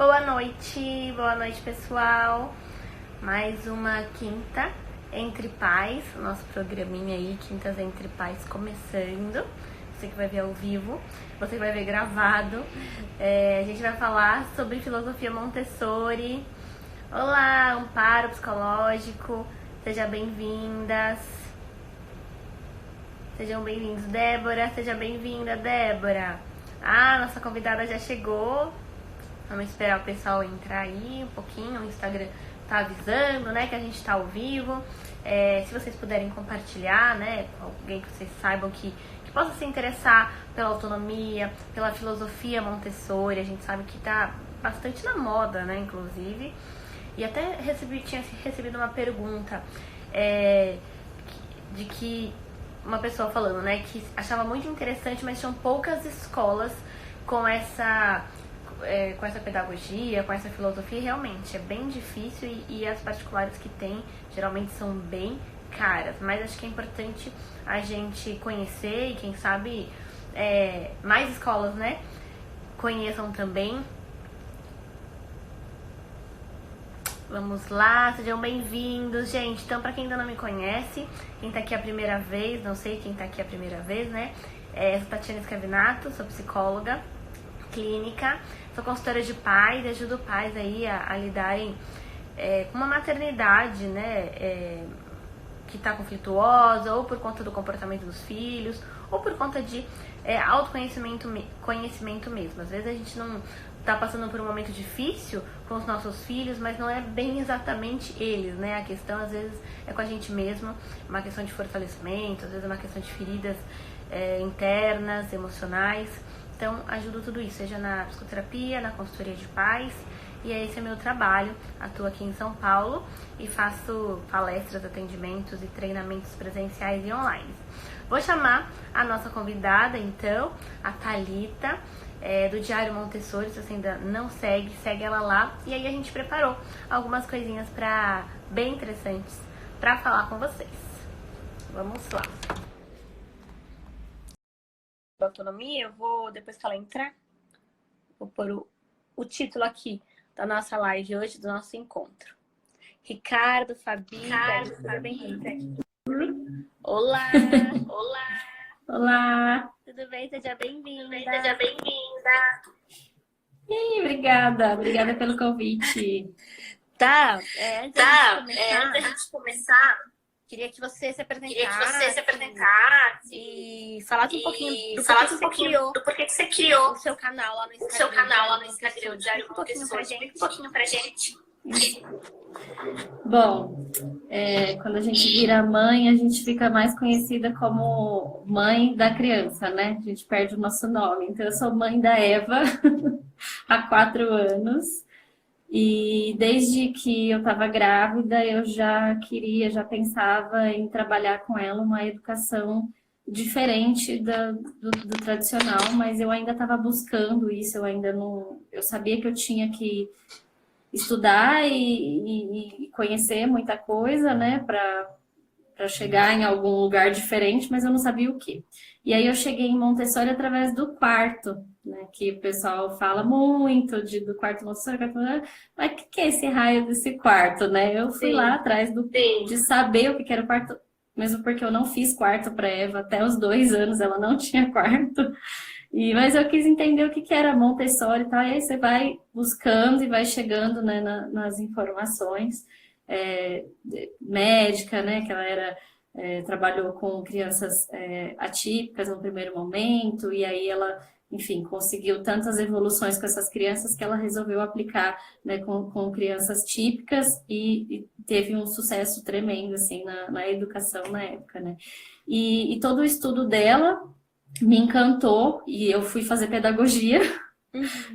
Boa noite pessoal. Mais uma Quinta Entre Pais, nosso programinha aí, Quintas Entre Pais, começando. Você que vai ver ao vivo, você que vai ver gravado. A gente vai falar sobre filosofia Montessori. Olá, Amparo Psicológico, sejam bem-vindas. Sejam bem-vindos, Débora, seja bem-vinda, Débora. Nossa convidada já chegou. Vamos esperar o pessoal entrar aí um pouquinho. O Instagram tá avisando, né, que a gente tá ao vivo. Se vocês puderem compartilhar, né, com alguém que vocês saibam que possa se interessar pela autonomia, pela filosofia Montessori. A gente sabe que tá bastante na moda, né, inclusive. E até tinha recebido uma pergunta de que uma pessoa falando, né, que achava muito interessante, mas tinham poucas escolas com essa pedagogia, com essa filosofia. Realmente é bem difícil e as particulares que tem geralmente são bem caras, mas acho que é importante a gente conhecer e quem sabe mais escolas, né, conheçam também. Vamos lá, sejam bem-vindos, gente. Então, pra quem ainda não me conhece, quem tá aqui a primeira vez, não sei quem tá aqui a primeira vez, né? Eu sou Tatiana Scavinato, sou psicóloga clínica, sou consultora de pais, ajudo pais aí a lidarem com uma maternidade, né? Que tá conflituosa, ou por conta do comportamento dos filhos, ou por conta de conhecimento mesmo. Às vezes a gente não tá passando por um momento difícil com os nossos filhos, mas não é bem exatamente eles, né? A questão às vezes é com a gente mesmo, uma questão de fortalecimento, às vezes é uma questão de feridas internas, emocionais. Então, ajudo tudo isso, seja na psicoterapia, na consultoria de pais, e esse é meu trabalho. Atuo aqui em São Paulo e faço palestras, atendimentos e treinamentos presenciais e online. Vou chamar a nossa convidada, então, a Thalita, do Diário Montessori. Se você ainda não segue ela lá. E aí a gente preparou algumas coisinhas bem interessantes para falar com vocês. Vamos lá. Autonomia, eu vou, depois que ela entrar, vou pôr o título aqui da nossa live hoje, do nosso encontro. Ricardo, Fabi, tudo bem? Olá! Olá! Tudo bem? Seja bem-vinda! Obrigada pelo convite. Antes da gente começar, queria que você se apresentasse e falasse um pouquinho do porquê que você criou o seu canal lá no Instagram, o Diário Montessori. Explica um pouquinho pra gente. Bom, quando a gente vira mãe, a gente fica mais conhecida como mãe da criança, né? A gente perde o nosso nome. Então, eu sou mãe da Eva há 4 anos. E desde que eu estava grávida, eu já pensava em trabalhar com ela uma educação diferente do tradicional, mas eu ainda estava buscando isso, eu sabia que eu tinha que estudar e conhecer muita coisa, né, para chegar em algum lugar diferente, mas eu não sabia o que. E aí eu cheguei em Montessori através do quarto, né, que o pessoal fala muito do quarto Montessori, mas o que é esse raio desse quarto, né? Eu fui lá atrás de saber o que era o quarto, mesmo porque eu não fiz quarto para Eva até os 2 anos, ela não tinha quarto. Mas eu quis entender o que era Montessori e tal, e aí você vai buscando e vai chegando, né, nas informações. Médica, né, que ela trabalhou com crianças atípicas no primeiro momento, e aí ela, enfim, conseguiu tantas evoluções com essas crianças que ela resolveu aplicar, né, com crianças típicas e teve um sucesso tremendo, assim, na educação na época, né. E todo o estudo dela me encantou e eu fui fazer pedagogia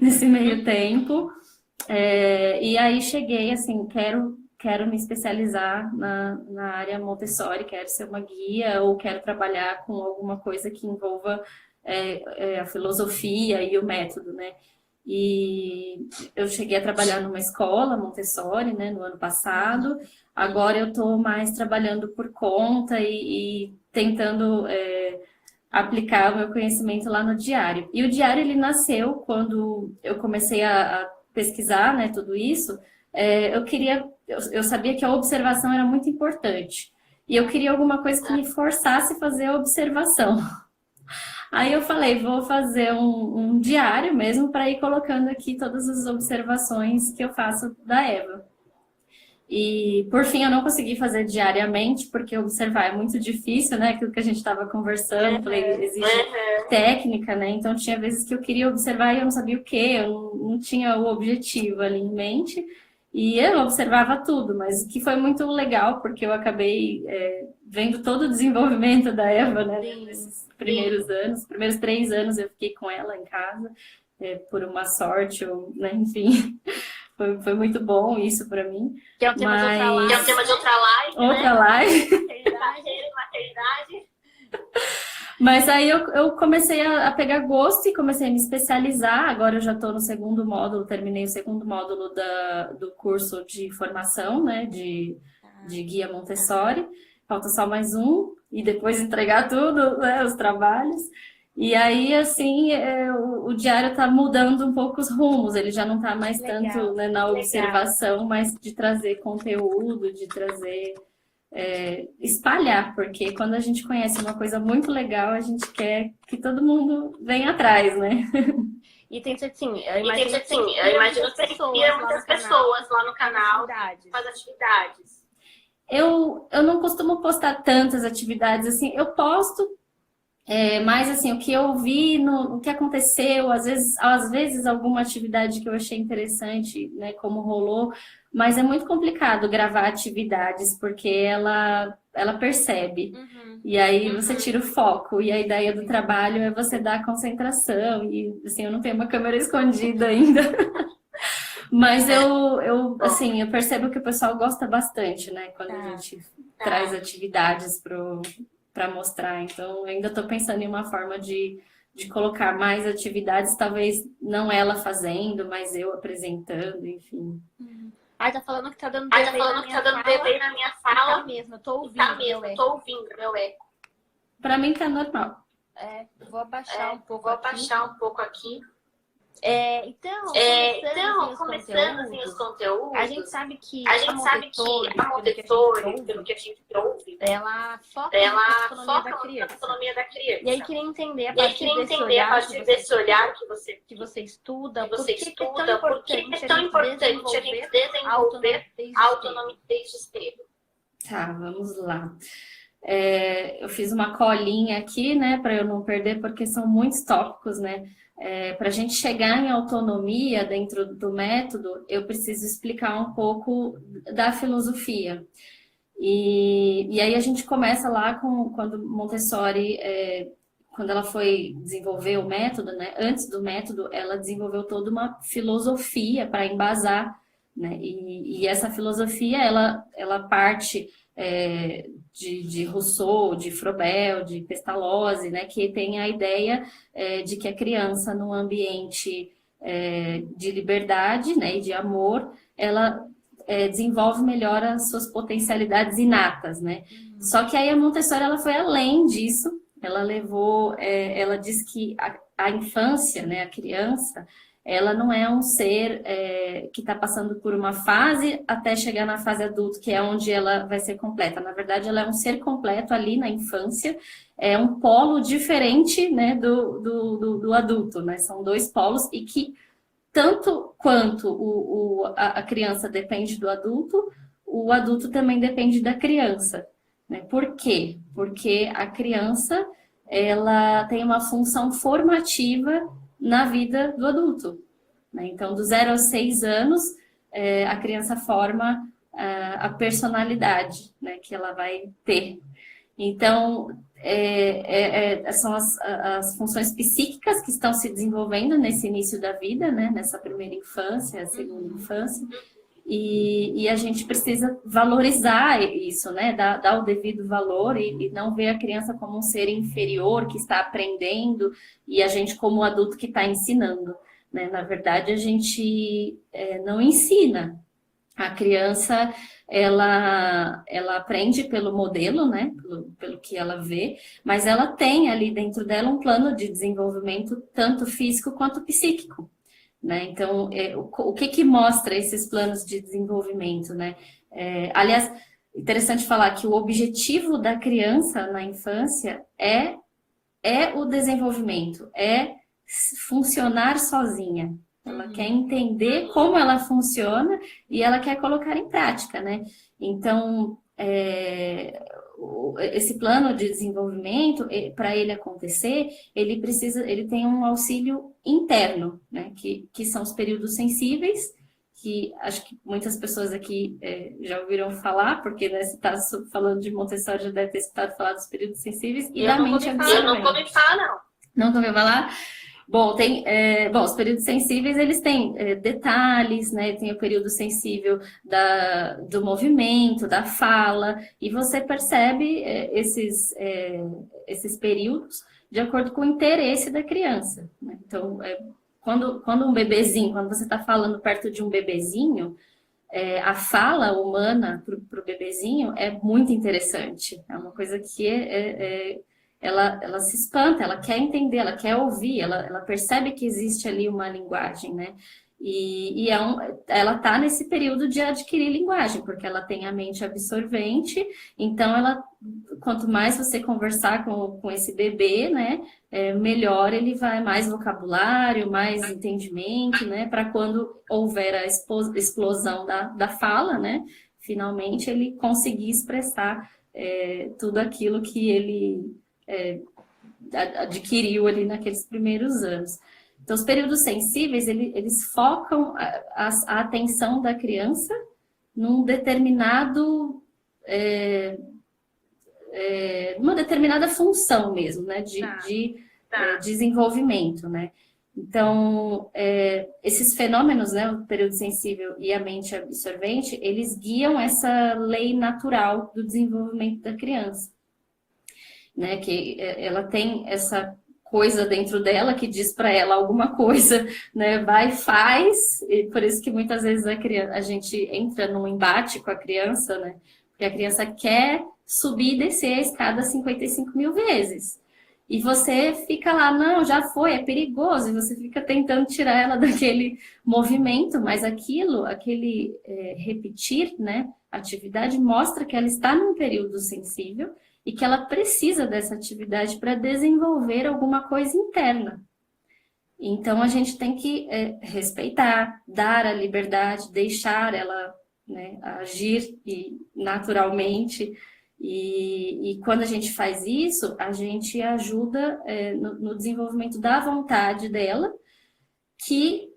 nesse meio tempo. E aí cheguei, assim, quero me especializar na área Montessori, quero ser uma guia ou quero trabalhar com alguma coisa que envolva a filosofia e o método, né? E eu cheguei a trabalhar numa escola Montessori, né, no ano passado. Agora eu estou mais trabalhando por conta e tentando aplicar o meu conhecimento lá no diário. E o diário, ele nasceu quando eu comecei a pesquisar, né, tudo isso, eu sabia que a observação era muito importante. E eu queria alguma coisa que me forçasse a fazer a observação. Aí eu falei, vou fazer um diário mesmo para ir colocando aqui todas as observações que eu faço da Eva. E, por fim, eu não consegui fazer diariamente, porque observar é muito difícil, né? Aquilo que a gente estava conversando, falei, exige técnica, né? Então, tinha vezes que eu queria observar e eu não sabia o quê, eu não tinha o objetivo ali em mente. E eu observava tudo, mas o que foi muito legal, porque eu acabei vendo todo o desenvolvimento da Eva, né? Nesses primeiros anos. Os primeiros 3 anos eu fiquei com ela em casa, por uma sorte, ou, né? Enfim... Foi muito bom isso para mim. Que é um tema de outra live. Que é um tema de outra live. Outra live. Maternidade. Mas aí eu comecei a pegar gosto e comecei a me especializar. Agora eu já estou no segundo módulo, terminei o segundo módulo do curso de formação, né? De guia Montessori. Falta só mais um e depois entregar tudo, né? Os trabalhos. E aí, assim, o diário está mudando um pouco os rumos, ele já não está mais tanto, né, na observação, mas de trazer conteúdo, de trazer, espalhar, porque quando a gente conhece uma coisa muito legal, a gente quer que todo mundo venha atrás, né? E tem que ser assim, eu imagino que você cria muitas pessoas lá no canal, faz atividades. Eu não costumo postar tantas atividades, assim, eu posto. Mas assim, o que eu vi, o que aconteceu, às vezes alguma atividade que eu achei interessante, né, como rolou, mas é muito complicado gravar atividades, porque ela percebe. E aí você tira o foco, e a ideia do trabalho é você dar concentração, e assim, eu não tenho uma câmera escondida ainda. Mas eu percebo que o pessoal gosta bastante, né, quando a gente traz atividades para mostrar. Então, eu ainda estou pensando em uma forma de colocar mais atividades, talvez não ela fazendo, mas eu apresentando, enfim. Ai, tá falando que tá dando delay na minha fala. Tá mesmo, eu tô ouvindo. Tá mesmo, eu tô ouvindo meu eco. Para mim tá normal. Vou abaixar um pouco Vou abaixar um pouco aqui. Então, começando assim, os conteúdos, a gente sabe que a Montessori, pelo que a gente ouve, ela foca na autonomia da criança. E aí queria entender a partir desse olhar que você estuda, por que é tão importante a gente desenvolver a autonomia desde cedo. Tá, vamos lá. Eu fiz uma colinha aqui, né, para eu não perder, porque são muitos tópicos, né? Para a gente chegar em autonomia dentro do método, eu preciso explicar um pouco da filosofia. E aí a gente começa lá quando Montessori, quando ela foi desenvolver o método, né? Antes do método, ela desenvolveu toda uma filosofia para embasar, né? E essa filosofia, ela parte de Rousseau, de Froebel, de Pestalozzi, né, que tem a ideia de que a criança, num ambiente de liberdade, né, e de amor, ela desenvolve melhor as suas potencialidades inatas, né? Só que aí a Montessori, ela foi além disso, ela levou, ela diz que a infância, né, a criança, ela não é um ser que está passando por uma fase até chegar na fase adulta, que é onde ela vai ser completa. Na verdade, ela é um ser completo ali na infância, é um polo diferente, né, do adulto, né? São 2 polos e que, tanto quanto a criança depende do adulto, o adulto também depende da criança. Né? Por quê? Porque a criança, ela tem uma função formativa na vida do adulto. Né? Então, do 0 aos 6 anos, a criança forma a personalidade, né, que ela vai ter. Então, são as funções psíquicas que estão se desenvolvendo nesse início da vida, né, nessa primeira infância, segunda infância, e a gente precisa valorizar isso, né, dar o devido valor e não ver a criança como um ser inferior que está aprendendo e a gente como adulto que está ensinando. Né? Na verdade, a gente não ensina. A criança, ela aprende pelo modelo, né? Pelo que ela vê, mas ela tem ali dentro dela um plano de desenvolvimento tanto físico quanto psíquico. né? Então, o que mostra esses planos de desenvolvimento, né? Aliás, interessante falar que o objetivo da criança na infância é o desenvolvimento, é funcionar sozinha. Ela quer entender como ela funciona e ela quer colocar em prática, né? Então, esse plano de desenvolvimento, para ele acontecer, ele tem um auxílio interno, né? Que são os períodos sensíveis, que acho que muitas pessoas aqui já ouviram falar, porque, né, se está falando de Montessori, já deve ter escutado falar dos períodos sensíveis e da mente absorvente. Eu não vou me falar, não. Não ouviu falar? Bom, os períodos sensíveis, eles têm detalhes, né? Tem o período sensível do movimento, da fala, e você percebe esses períodos de acordo com o interesse da criança, né? Então, quando um bebezinho, quando você está falando perto de um bebezinho, a fala humana para o bebezinho é muito interessante. É uma coisa que ela se espanta, ela quer entender, ela quer ouvir, ela percebe que existe ali uma linguagem, né? E ela está nesse período de adquirir linguagem, porque ela tem a mente absorvente, então quanto mais você conversar com esse bebê, né, melhor ele vai, mais vocabulário, mais entendimento, né, para quando houver a explosão da fala, né, finalmente ele conseguir expressar tudo aquilo que ele adquiriu ali naqueles primeiros anos. Então, os períodos sensíveis, eles focam a atenção da criança numa determinada função mesmo, né, de desenvolvimento, né. Então, esses fenômenos, né, o período sensível e a mente absorvente, eles guiam essa lei natural do desenvolvimento da criança, né, que ela tem essa coisa dentro dela que diz para ela alguma coisa, né, vai, faz, e por isso que muitas vezes a gente entra num embate com a criança, né, porque a criança quer subir e descer a escada 55 mil vezes, e você fica lá, não, já foi, é perigoso, e você fica tentando tirar ela daquele movimento, mas aquele repetir, né, atividade mostra que ela está num período sensível, e que ela precisa dessa atividade para desenvolver alguma coisa interna. Então, a gente tem que respeitar, dar a liberdade, deixar ela, né, agir naturalmente. E quando a gente faz isso, a gente ajuda no desenvolvimento da vontade dela, que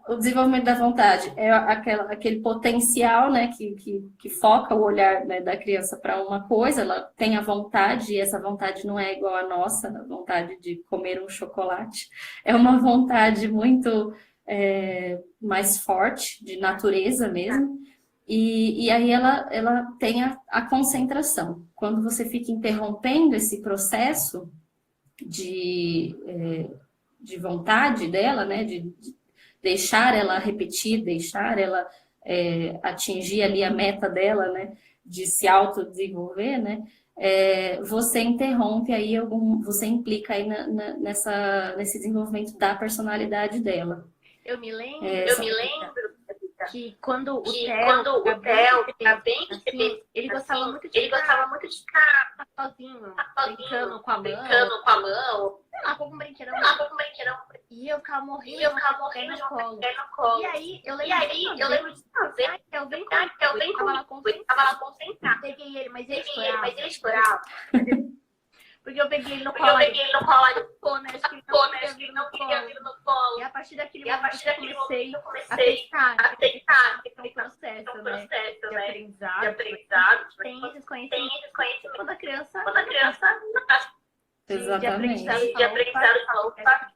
o desenvolvimento da vontade é aquele potencial, né, que foca o olhar, né, da criança para uma coisa, ela tem a vontade, e essa vontade não é igual à nossa, a vontade de comer um chocolate, é uma vontade muito mais forte, de natureza mesmo, e aí ela tem a concentração. Quando você fica interrompendo esse processo de vontade dela, né, de deixar ela repetir, deixar ela atingir ali a meta dela, né, de se autodesenvolver, né, você interrompe aí você implica aí nesse desenvolvimento da personalidade dela. Eu me lembro que quando o Theo tá bem assim, ele gostava muito de ficar sozinho, brincando com a mão, sei lá, com um brinquedão. E eu ficava morrendo de colo. E aí, eu lembro de fazer, eu vem tava lá concentrado. Peguei ele, mas ele explorava. Porque eu peguei ele no colo. Acho que ele não queria vir no colo. E a partir daquele momento eu comecei a aceitar que é um processo, né, de aprendizado. Tem esses conhecimentos. Quando a criança Exatamente. De aprendizado, fala, opa,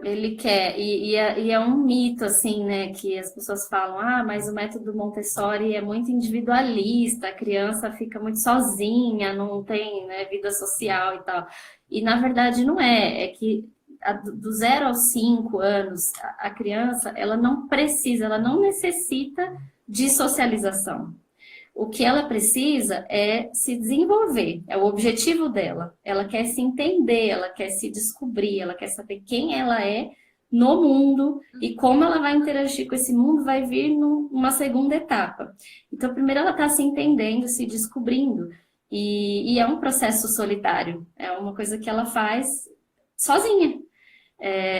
ele quer, e é um mito, assim, né, que as pessoas falam, mas o método Montessori é muito individualista, a criança fica muito sozinha, não tem, né, vida social e tal. E, na verdade, não é que do 0 aos 5 anos, a criança, ela não necessita de socialização. O que ela precisa é se desenvolver, é o objetivo dela. Ela quer se entender, ela quer se descobrir, ela quer saber quem ela é no mundo e como ela vai interagir com esse mundo vai vir numa segunda etapa. Então, primeiro ela está se entendendo, se descobrindo, e é um processo solitário, é uma coisa que ela faz sozinha.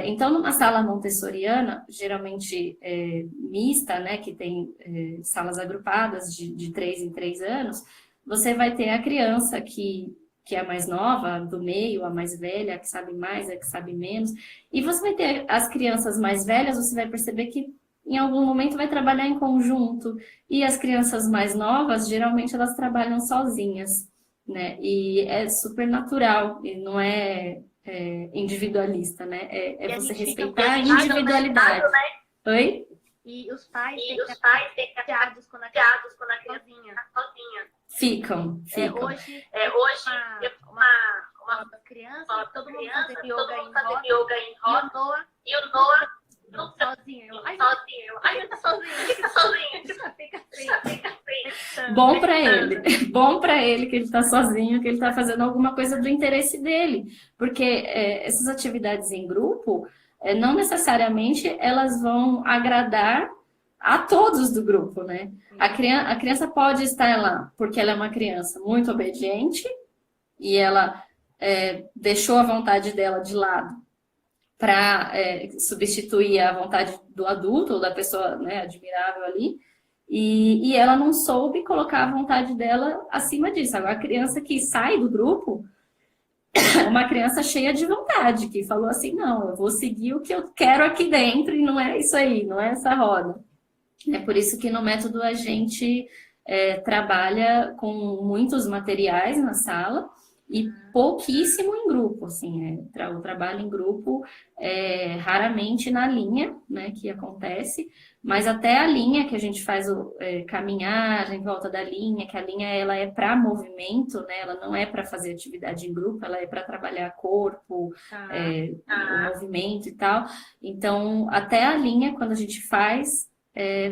Então, numa sala montessoriana, geralmente mista, né, que tem salas agrupadas de 3 em 3 anos, você vai ter a criança que é a mais nova, do meio, a mais velha, a que sabe mais, a que sabe menos. E você vai ter as crianças mais velhas, você vai perceber que em algum momento vai trabalhar em conjunto. E as crianças mais novas, geralmente elas trabalham sozinhas, né? E é super natural, e não é individualista, né? É você respeitar a individualidade. Oi? E os pais têm que ficar chateados quando a criança sozinha. está sozinha. Ficam. Hoje, uma criança, todo mundo fazer yoga em roda, e o Noah sozinho. Ai, ele tá sozinho. Fica assim. Bom pra ele. Bom pra ele que ele tá sozinho, que ele tá fazendo alguma coisa do interesse dele. Porque essas atividades em grupo, não necessariamente elas vão agradar a todos do grupo, né? A criança pode estar lá porque ela é uma criança muito obediente e ela deixou a vontade dela de lado para substituir a vontade do adulto ou da pessoa, né, admirável ali, e ela não soube colocar a vontade dela acima disso. Agora, a criança que sai do grupo é uma criança cheia de vontade, que falou assim, não, eu vou seguir o que eu quero aqui dentro e não é isso aí, não é essa roda. É por isso que no método a gente trabalha com muitos materiais na sala e pouquíssimo em grupo, assim, o trabalho em grupo raramente na linha, né, que acontece, mas até a linha que a gente faz caminhar em volta da linha, que a linha ela é para movimento, né, ela não é para fazer atividade em grupo, ela é para trabalhar corpo, o movimento e tal. Então, até a linha, quando a gente faz,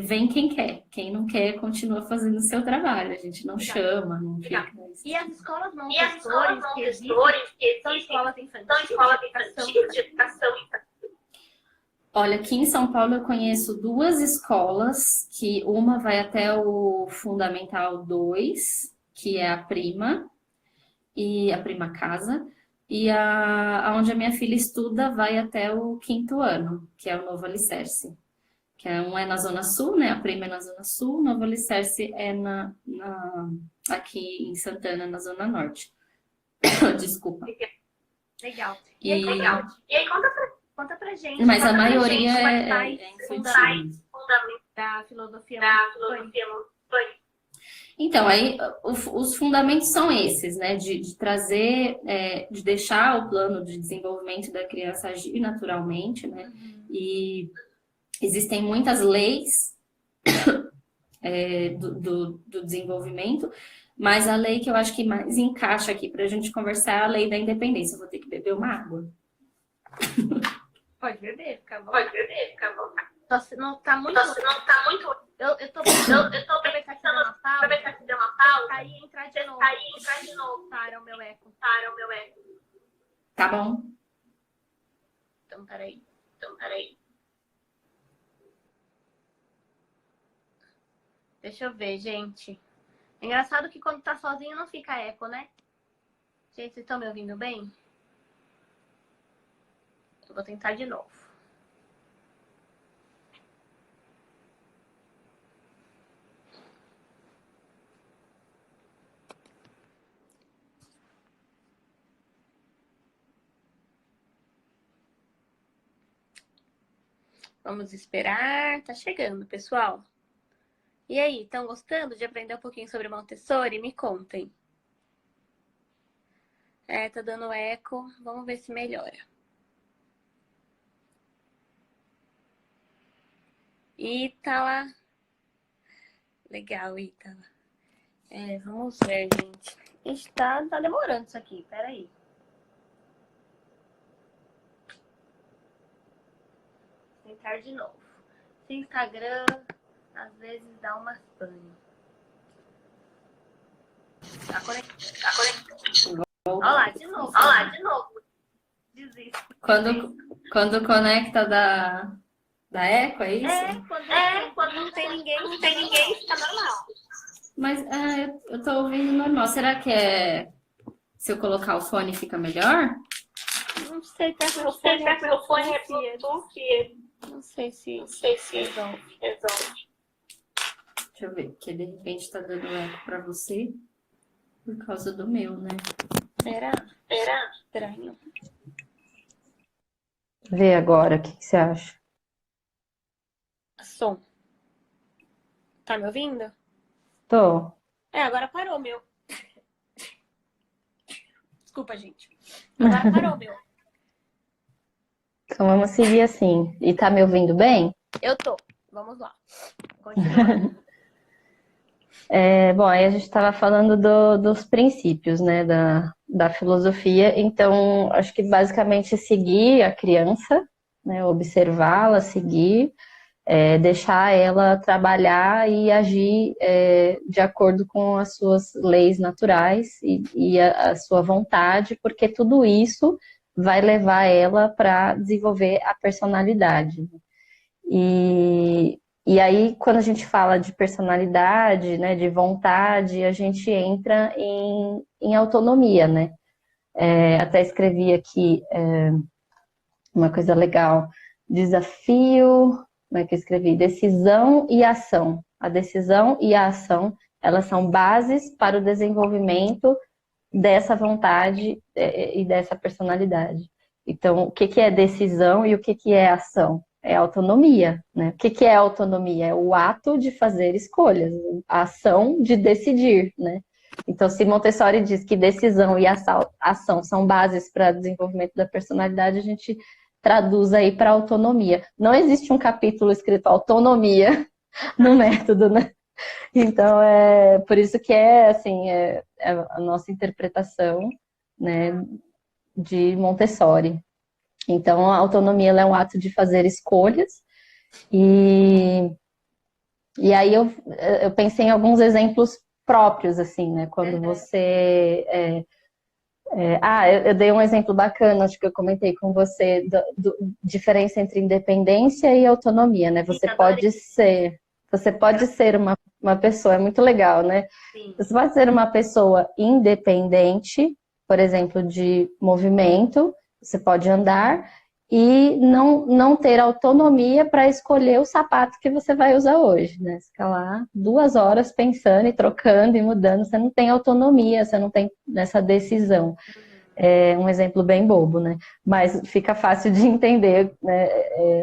vem quem quer. Quem não quer, continua fazendo o seu trabalho. A gente não chama, não fica... E as escolas Montessori que existem são escolas infantis de educação infantil. Olha, aqui em São Paulo eu conheço 2 escolas, que uma vai até o Fundamental 2, que é a Prima, e a Prima Casa, e onde a minha filha estuda vai até o 5º ano, que é o Novo Alicerce. Que um é na Zona Sul, né? A Prima é na Zona Sul, Novo Alicerce é aqui em Santana, na Zona Norte. Desculpa. Legal. E aí, conta pra gente. Mas a maioria é infantil. Da filosofia. Então, aí os fundamentos são esses, né? De trazer, de deixar o plano de desenvolvimento da criança agir naturalmente, né? E existem muitas leis do desenvolvimento, mas a lei que eu acho que mais encaixa aqui para a gente conversar é a lei da independência. Eu vou ter que beber uma água. Pode beber, fica bom. Não tá muito. Eu tô pensando aproveitar que deu uma pausa. Aí entrar de novo. Para o meu eco. Tá bom. Então, peraí. Deixa eu ver, gente. É engraçado que quando tá sozinho não fica eco, né? Gente, vocês estão me ouvindo bem? Eu vou tentar de novo. Vamos esperar. Tá chegando, pessoal. E aí, estão gostando de aprender um pouquinho sobre Montessori? Me contem. Tá dando eco. Vamos ver se melhora. Ítala. Legal, Ítala. Vamos ver, gente. Tá demorando isso aqui. Peraí. Vou tentar de novo. Esse Instagram... às vezes dá umas pane. Tá conectado. Olha lá, de novo. Desisto. Quando conecta da eco, é isso? Quando não tem ninguém, fica normal. Mas eu tô ouvindo normal. Será que é se eu colocar o fone fica melhor? Não sei, tá Não sei se o microfone é Bluetooth. Não sei se Resolve. Deixa eu ver, porque de repente tá dando eco pra você por causa do meu, né? será Será? estranho. Vê agora, o que você acha? Som. Tá me ouvindo? Tô. Agora parou, meu. Desculpa, gente. Agora parou, meu. Então vamos seguir assim. E tá me ouvindo bem? Eu tô. Vamos lá. Continua. Bom, aí a gente estava falando dos princípios, né, da filosofia. Então, acho que basicamente seguir a criança, né, observá-la, seguir, deixar ela trabalhar e agir de acordo com as suas leis naturais e a sua vontade, porque tudo isso vai levar ela para desenvolver a personalidade. E aí, quando a gente fala de personalidade, né, de vontade, a gente entra em autonomia, né? Até escrevi aqui uma coisa legal. Desafio, como é que eu escrevi? Decisão e ação. A decisão e a ação, elas são bases para o desenvolvimento dessa vontade e dessa personalidade. Então, o que é decisão e o que é ação? É autonomia, né? O que é autonomia? É o ato de fazer escolhas, a ação de decidir, né? Então, se Montessori diz que decisão e ação são bases para o desenvolvimento da personalidade, a gente traduz aí para autonomia. Não existe um capítulo escrito autonomia no método, né? Então, por isso que assim, é a nossa interpretação, né, de Montessori. Então, a autonomia ela é um ato de fazer escolhas e aí eu pensei em alguns exemplos próprios, assim, né, quando você... eu dei um exemplo bacana, acho que eu comentei com você, diferença entre independência e autonomia, né? Você pode ser uma pessoa, é muito legal, né? Sim. Você pode ser uma pessoa independente, por exemplo, de movimento, você pode andar e não ter autonomia para escolher o sapato que você vai usar hoje, né? Você fica lá 2 horas pensando e trocando e mudando, você não tem autonomia, você não tem essa decisão. É um exemplo bem bobo, né? Mas fica fácil de entender, né?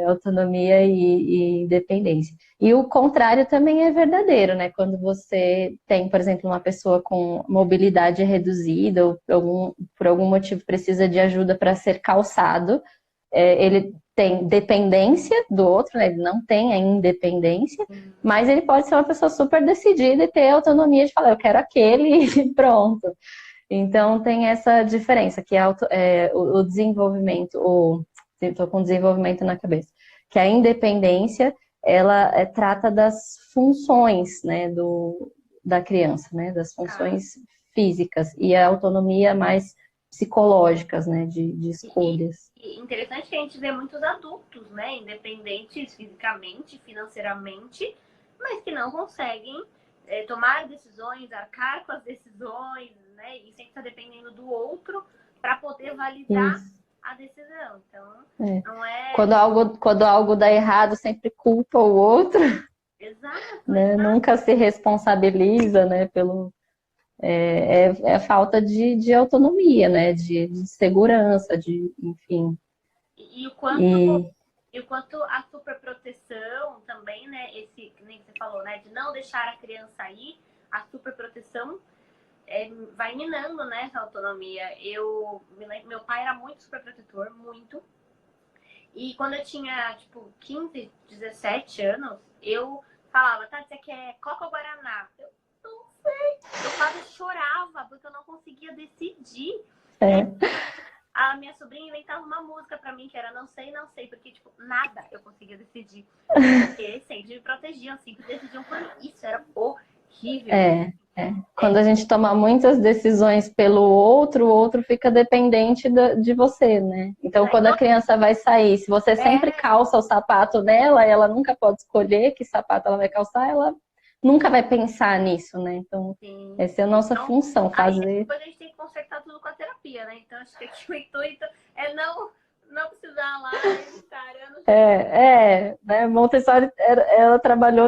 Autonomia e independência. E o contrário também é verdadeiro, né? Quando você tem, por exemplo, uma pessoa com mobilidade reduzida ou por algum motivo precisa de ajuda para ser calçado, ele tem dependência do outro, né? Ele não tem a independência, mas ele pode ser uma pessoa super decidida e ter autonomia de falar, eu quero aquele e pronto. Então, tem essa diferença, que é o desenvolvimento, estou com desenvolvimento na cabeça, que a independência, ela trata das funções, né, da criança, né, das funções físicas, e a autonomia mais psicológicas, né, de escolhas. E interessante que a gente vê muitos adultos, né, independentes fisicamente, financeiramente, mas que não conseguem tomar decisões, arcar com as decisões, né, e sempre está dependendo do outro para poder validar a decisão. Então, não é... Quando algo dá errado, sempre culpa o outro. Exato. Né? Nunca se responsabiliza, né, pelo... É falta de autonomia, né, de segurança, enfim. E o quanto a superproteção também, né, esse, nem você falou, né, de não deixar a criança ir, a superproteção vai minando, né, essa autonomia. Meu pai era muito superprotetor, muito. E quando eu tinha, tipo, 15, 17 anos, eu falava, tá, você quer Coca ou Guaraná? Eu não sei. Eu quase chorava porque eu não conseguia decidir. A minha sobrinha inventava uma música pra mim que era não sei, porque, tipo, nada eu conseguia decidir. Porque sempre me protegiam, sempre decidiam por mim. Isso era horrível. Quando a gente toma muitas decisões pelo outro, o outro fica dependente de você, né? Então, quando a criança vai sair, se você sempre calça o sapato dela, ela nunca pode escolher que sapato ela vai calçar, ela nunca vai pensar nisso, né? Então, Sim. essa é a nossa função, fazer... Aí depois a gente tem que consertar tudo com a terapia, né? Então, acho que aqui o intuito é não precisar lá, né? Montessori, ela trabalhou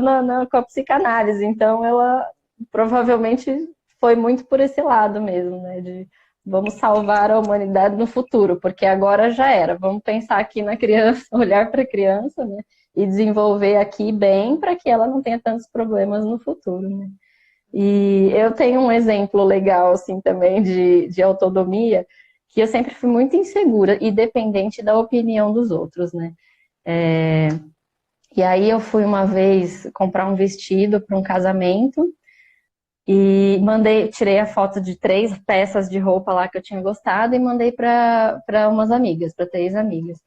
com a psicanálise, então ela provavelmente foi muito por esse lado mesmo, né? De vamos salvar a humanidade no futuro, porque agora já era. Vamos pensar aqui na criança, olhar para a criança, né? E desenvolver aqui bem para que ela não tenha tantos problemas no futuro, né? E eu tenho um exemplo legal, assim, também de autonomia, que eu sempre fui muito insegura e dependente da opinião dos outros, né? E aí eu fui uma vez comprar um vestido para um casamento e tirei a foto de 3 peças de roupa lá que eu tinha gostado e mandei para umas amigas, para 3 amigas.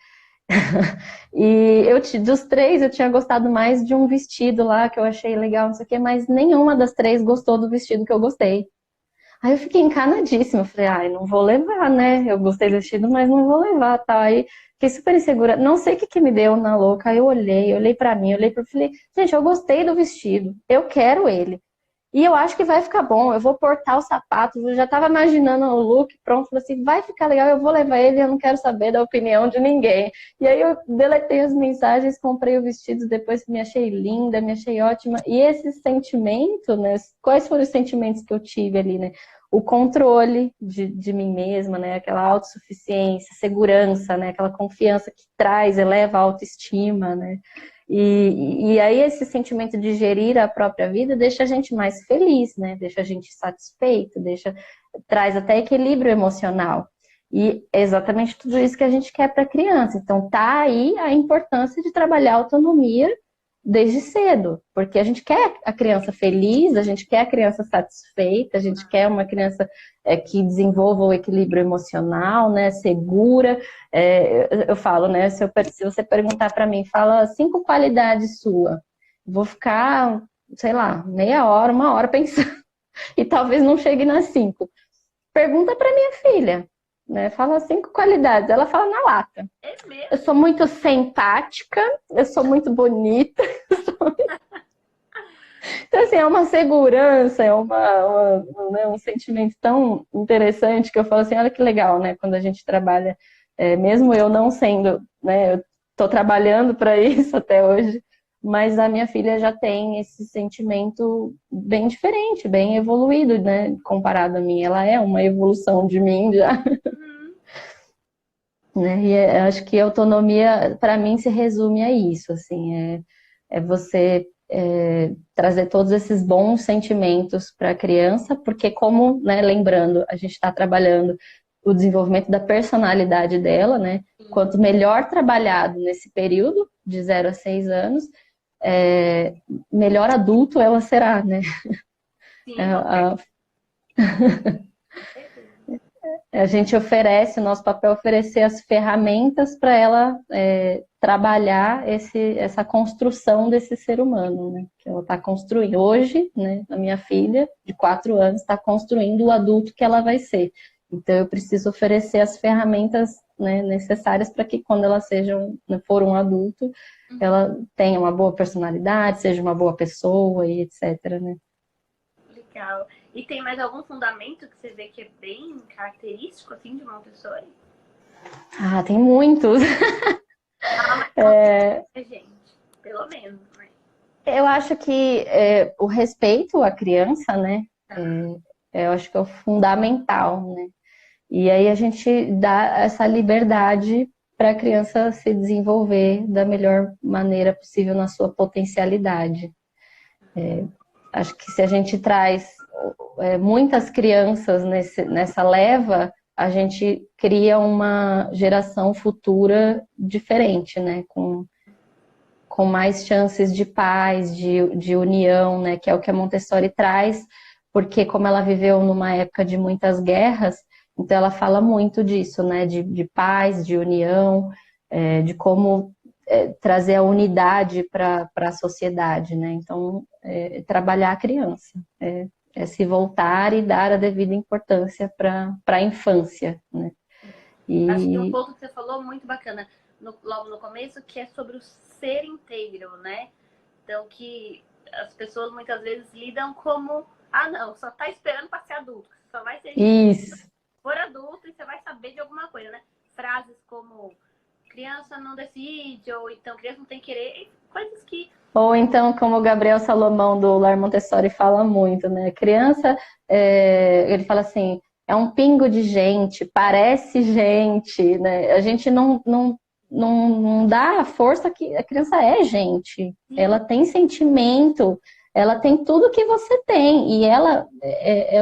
E dos 3 eu tinha gostado mais de um vestido lá que eu achei legal, não sei o quê, mas nenhuma das 3 gostou do vestido que eu gostei. Aí eu fiquei encanadíssima, falei, ai, não vou levar, né? Eu gostei do vestido, mas não vou levar, tá? Aí fiquei super insegura, não sei o que me deu na louca. Aí eu olhei pra mim, falei, gente, eu gostei do vestido, eu quero ele. E eu acho que vai ficar bom, eu vou portar o sapato, eu já tava imaginando o look pronto, falei assim, vai ficar legal, eu vou levar ele, eu não quero saber da opinião de ninguém. E aí eu deletei as mensagens, comprei o vestido, depois me achei linda, me achei ótima. E esse sentimento, né, quais foram os sentimentos que eu tive ali, né? O controle de mim mesma, né? Aquela autossuficiência, segurança, né? Aquela confiança que eleva a autoestima, né? E aí esse sentimento de gerir a própria vida deixa a gente mais feliz, né? Deixa a gente satisfeito, traz até equilíbrio emocional. E é exatamente tudo isso que a gente quer para a criança. Então tá aí a importância de trabalhar a autonomia desde cedo, porque a gente quer a criança feliz, a gente quer a criança satisfeita, a gente quer uma criança que desenvolva o equilíbrio emocional, né, segura. Eu falo, né, se você perguntar para mim, fala 5 qualidades suas, vou ficar, sei lá, meia hora, 1 hora pensando, e talvez não chegue nas 5. Pergunta para minha filha, né, fala 5 qualidades, ela fala na lata. É mesmo? Eu sou muito simpática, eu sou muito bonita. Então, assim, é uma segurança, é um sentimento tão interessante que eu falo assim, olha que legal, né? Quando a gente trabalha, mesmo eu não sendo, né? Eu tô trabalhando para isso até hoje, mas a minha filha já tem esse sentimento bem diferente, bem evoluído, né? Comparado a mim, ela é uma evolução de mim já. Né? E acho que a autonomia, para mim, se resume a isso, assim, você trazer todos esses bons sentimentos para a criança, porque como, né, lembrando, a gente está trabalhando o desenvolvimento da personalidade dela, né? Quanto melhor trabalhado nesse período, de 0 a 6 anos, melhor adulto ela será, né? Sim, a gente oferece, o nosso papel é oferecer as ferramentas para ela trabalhar essa construção desse ser humano, né? Que ela está construindo. Hoje, né, a minha filha, de 4 anos, está construindo o adulto que ela vai ser. Então, eu preciso oferecer as ferramentas, né, necessárias para que quando ela for um adulto, ela tenha uma boa personalidade, seja uma boa pessoa e etc, né? Legal. E tem mais algum fundamento que você vê que é bem característico, assim, de Montessori? Ah, tem muitos. Gente, pelo menos, né? Eu acho que o respeito à criança, né? Eu acho que é o fundamental, né? E aí a gente dá essa liberdade para a criança se desenvolver da melhor maneira possível na sua potencialidade. Acho que se a gente traz muitas crianças nessa leva, a gente cria uma geração futura diferente, né? Com mais chances de paz, de união, né? Que é o que a Montessori traz, porque como ela viveu numa época de muitas guerras, então ela fala muito disso, né? De paz, de união, de como trazer a unidade para a sociedade, né? Então, trabalhar a criança. É se voltar e dar a devida importância para a infância, né? Acho que um ponto que você falou muito bacana logo no começo, que é sobre o ser inteiro, né? Então, que as pessoas muitas vezes lidam como, não, só tá esperando para ser adulto, só vai ser Isso. for adulto e você vai saber de alguma coisa, né? Frases como criança não decide, ou então criança não tem querer, coisas que... Ou então, como o Gabriel Salomão do Lar Montessori fala muito, né? Criança, ele fala assim, é um pingo de gente, parece gente, né? A gente não dá a força que a criança é gente. Ela tem sentimento, ela tem tudo que você tem. E ela,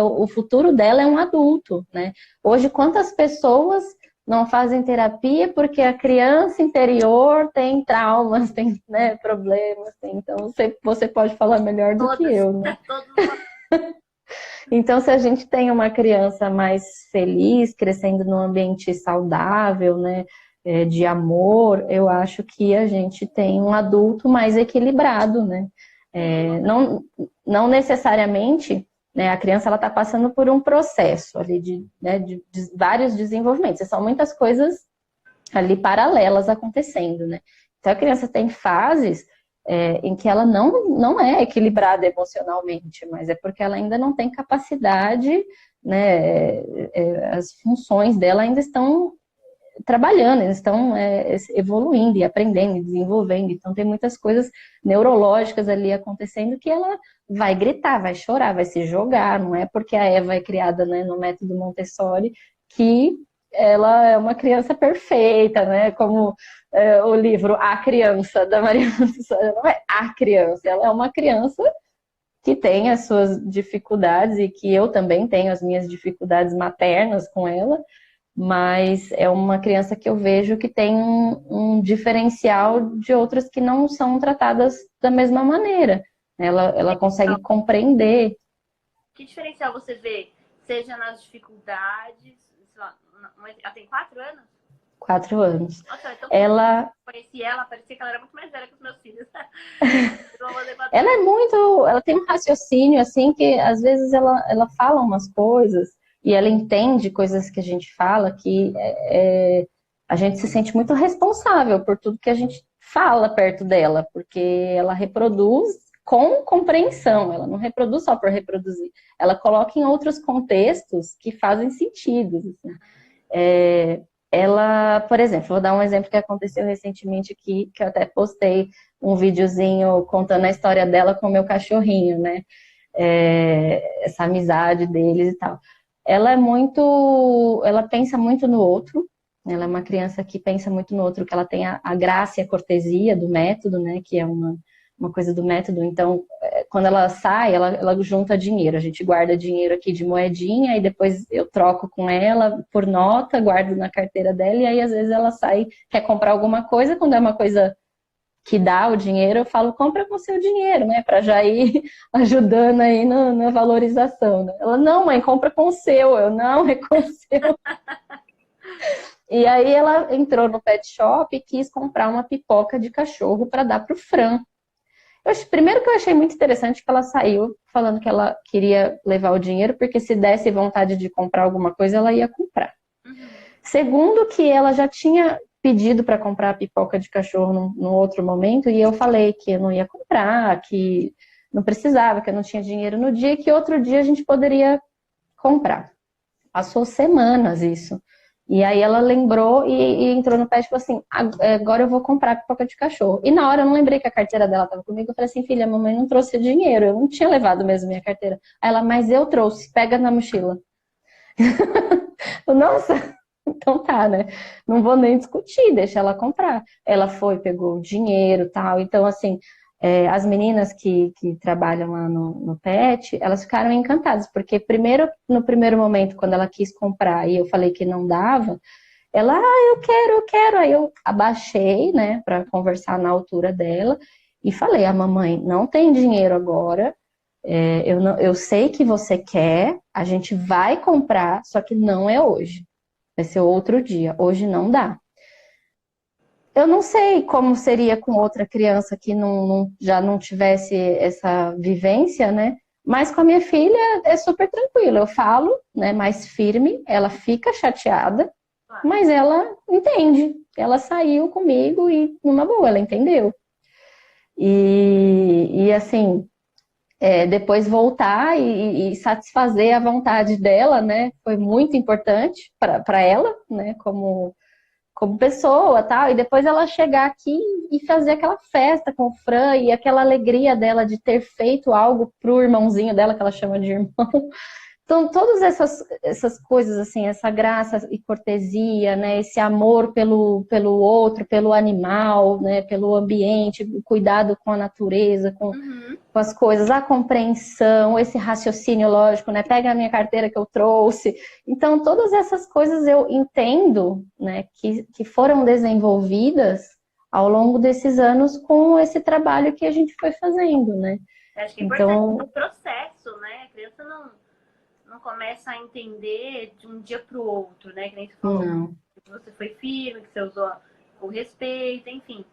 o futuro dela é um adulto, né? Hoje, quantas pessoas não fazem terapia porque a criança interior tem traumas, tem, né, problemas. Então, você pode falar melhor do que eu, né? Então, se a gente tem uma criança mais feliz, crescendo num ambiente saudável, né, de amor, eu acho que a gente tem um adulto mais equilibrado, né? Não necessariamente, né, a criança está passando por um processo ali de vários desenvolvimentos. São muitas coisas ali paralelas acontecendo, né? Então, a criança tem fases em que ela não é equilibrada emocionalmente, mas é porque ela ainda não tem capacidade, né? As funções dela ainda estão trabalhando, eles estão evoluindo e aprendendo e desenvolvendo. Então, tem muitas coisas neurológicas ali acontecendo que ela vai gritar, vai chorar, vai se jogar. Não é porque a Eva é criada, né, no método Montessori que ela é uma criança perfeita, né? Como o livro A Criança, da Maria Montessori. Não é a criança, ela é uma criança que tem as suas dificuldades e que eu também tenho as minhas dificuldades maternas com ela, mas é uma criança que eu vejo que tem um diferencial de outras que não são tratadas da mesma maneira. Ela consegue compreender. Que diferencial você vê, seja nas dificuldades, sei lá, ela tem 4 anos? 4 anos. Nossa, então ela... eu conheci ela, parecia que ela era muito mais velha que os meus filhos. Ela tem um raciocínio, assim, que às vezes ela fala umas coisas e ela entende coisas que a gente fala que a gente se sente muito responsável por tudo que a gente fala perto dela, porque ela reproduz com compreensão, ela não reproduz só por reproduzir, ela coloca em outros contextos que fazem sentido. Assim. Ela, por exemplo, vou dar um exemplo que aconteceu recentemente aqui, que eu até postei um videozinho contando a história dela com o meu cachorrinho, né? Essa amizade deles e tal. Ela pensa muito no outro, ela é uma criança que pensa muito no outro, que ela tem a graça e a cortesia do método, né? Que é uma coisa do método. Então, quando ela sai, ela junta dinheiro. A gente guarda dinheiro aqui de moedinha e depois eu troco com ela por nota, guardo na carteira dela e aí às vezes ela sai, quer comprar alguma coisa, quando é uma coisa que dá o dinheiro, eu falo, compra com seu dinheiro, né? Para já ir ajudando aí na valorização. Né? Ela, não, mãe, compra com o seu. Eu, não, é com o seu. E aí ela entrou no pet shop e quis comprar uma pipoca de cachorro para dar pro Fran. Primeiro que eu achei muito interessante que ela saiu falando que ela queria levar o dinheiro, porque se desse vontade de comprar alguma coisa, ela ia comprar. Segundo que ela já tinha pedido para comprar a pipoca de cachorro num outro momento, e eu falei que eu não ia comprar, que não precisava, que eu não tinha dinheiro no dia, e que outro dia a gente poderia comprar. Passou semanas isso. E aí ela lembrou e entrou no pet e falou assim, agora eu vou comprar pipoca de cachorro. E na hora eu não lembrei que a carteira dela estava comigo, eu falei assim, filha, a mamãe não trouxe dinheiro, eu não tinha levado mesmo minha carteira. Aí ela, mas eu trouxe, pega na mochila. Nossa, então tá, né? Não vou nem discutir, deixa ela comprar. Ela foi, pegou o dinheiro e tal, então assim... as meninas que trabalham lá no PET, elas ficaram encantadas, porque no primeiro momento, quando ela quis comprar e eu falei que não dava, ela, eu quero. Aí eu abaixei, né, para conversar na altura dela e falei, a mamãe não tem dinheiro agora, eu sei que você quer, a gente vai comprar, só que não é hoje, vai ser outro dia, hoje não dá. Eu não sei como seria com outra criança que já não tivesse essa vivência, né? Mas com a minha filha é super tranquilo. Eu falo, né, mais firme, ela fica chateada, mas ela entende. Ela saiu comigo e numa boa, ela entendeu. E assim, depois voltar e satisfazer a vontade dela, né, foi muito importante para ela, né, como pessoa, tal, e depois ela chegar aqui e fazer aquela festa com o Fran e aquela alegria dela de ter feito algo pro irmãozinho dela, que ela chama de irmão. Então, todas essas coisas, assim, essa graça e cortesia, né, esse amor pelo outro, pelo animal, né, pelo ambiente, o cuidado com a natureza, com as coisas, a compreensão, esse raciocínio lógico, né, pega a minha carteira que eu trouxe. Então, todas essas coisas eu entendo, né, que foram desenvolvidas ao longo desses anos com esse trabalho que a gente foi fazendo, né. Acho que é importante o processo, né, a criança não começa a entender de um dia para o outro, né? Que nem você falou, que você foi firme, que você usou o respeito, enfim.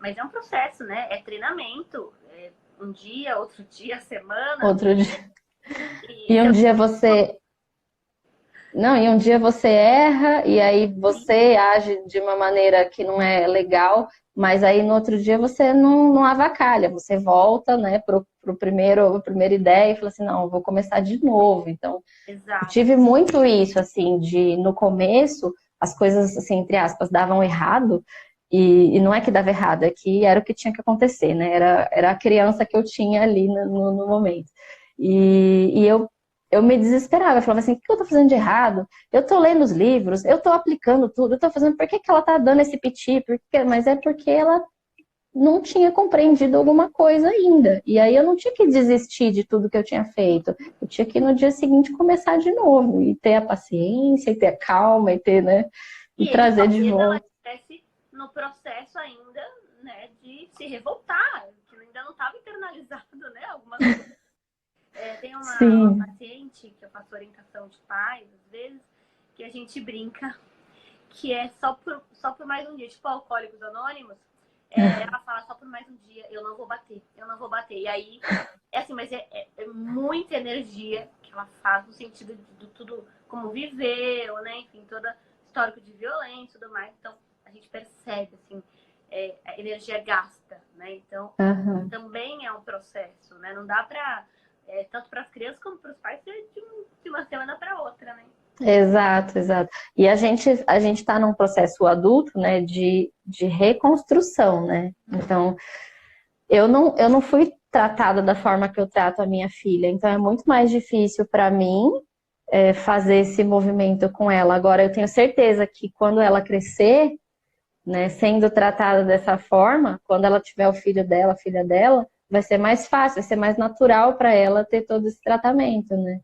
Mas é um processo, né? É treinamento. Um dia, outro dia, semana. Outro dia. E um dia você... Não, e um dia você erra e aí você age de uma maneira que não é legal, mas aí no outro dia você não avacalha, você volta, né, a primeira ideia e fala assim, não, vou começar de novo. Então, eu tive muito isso, assim, no começo, as coisas, assim, entre aspas, davam errado, e não é que dava errado, é que era o que tinha que acontecer, né, era a criança que eu tinha ali no momento. E eu me desesperava, eu falava assim, o que eu tô fazendo de errado? Eu tô lendo os livros, eu tô aplicando tudo, eu tô fazendo, por que ela tá dando esse piti? Mas é porque ela não tinha compreendido alguma coisa ainda. E aí eu não tinha que desistir de tudo que eu tinha feito. Eu tinha que no dia seguinte começar de novo, e ter a paciência, e ter a calma, e ter, né, e trazer de volta. Ela estivesse no processo ainda, né, de se revoltar, que ainda não estava internalizado, né, algumas coisas. Tem uma paciente que eu faço orientação de pais, às vezes, que a gente brinca que é só por mais um dia, tipo Alcoólicos Anônimos, ela fala só por mais um dia, eu não vou bater. E aí, assim, mas é muita energia que ela faz no sentido de tudo, como viveu, né, enfim, todo histórico de violência e tudo mais, então a gente percebe, assim, a energia gasta, né, então também é um processo, né, não dá pra... tanto para as crianças como para os pais, de uma semana para outra, né? Exato. E a gente está num processo adulto, né, de reconstrução, né? Então, eu não fui tratada da forma que eu trato a minha filha, então é muito mais difícil para mim fazer esse movimento com ela. Agora, eu tenho certeza que quando ela crescer, né, sendo tratada dessa forma, quando ela tiver o filho dela, a filha dela, vai ser mais fácil, vai ser mais natural para ela ter todo esse tratamento, né?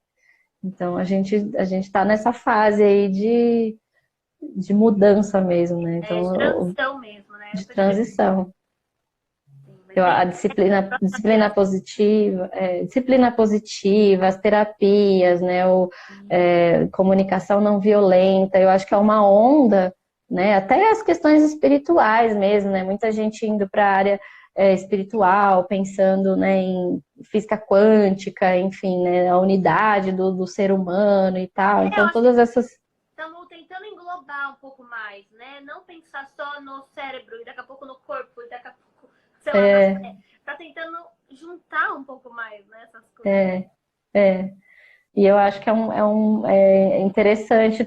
Então, a gente está nessa fase aí de mudança mesmo, né? Então, de transição mesmo, né? De transição. Então, a disciplina positiva, as terapias, né? Comunicação não violenta, eu acho que é uma onda, né? Até as questões espirituais mesmo, né? Muita gente indo para a área espiritual, pensando, né, em física quântica, enfim, né, a unidade do ser humano e tal. Então, todas essas... Estamos tentando englobar um pouco mais, né? Não pensar só no cérebro e daqui a pouco no corpo e daqui a pouco, sei lá, tá tentando juntar um pouco mais, né, essas coisas. E eu acho que é interessante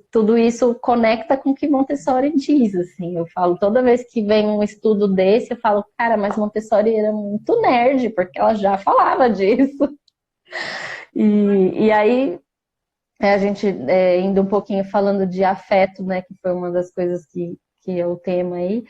tudo isso conecta com o que Montessori diz, assim, eu falo, toda vez que vem um estudo desse, eu falo, cara, mas Montessori era muito nerd, porque ela já falava disso. E aí, a gente indo um pouquinho falando de afeto, né, que foi uma das coisas que é o tema aí,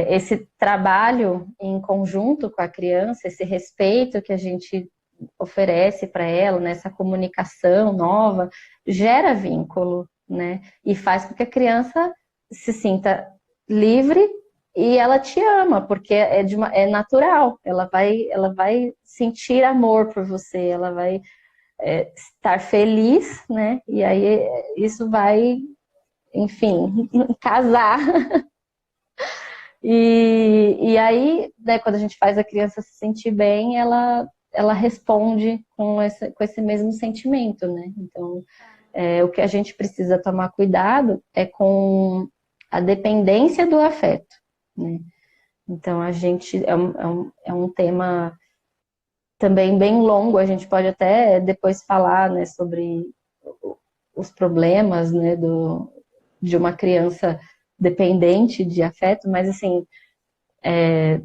esse trabalho em conjunto com a criança, esse respeito que a gente oferece para ela, né, essa comunicação nova, gera vínculo, né? E faz com que a criança se sinta livre e ela te ama, porque é natural. Ela vai sentir amor por você, ela vai estar feliz, né? E aí isso vai, enfim, casar E aí, né, quando a gente faz a criança se sentir bem, ela responde com esse mesmo sentimento, né? Então, o que a gente precisa tomar cuidado é com a dependência do afeto, né? Então, a gente é um tema também bem longo, a gente pode até depois falar, né, sobre os problemas, né, de uma criança dependente de afeto, mas assim,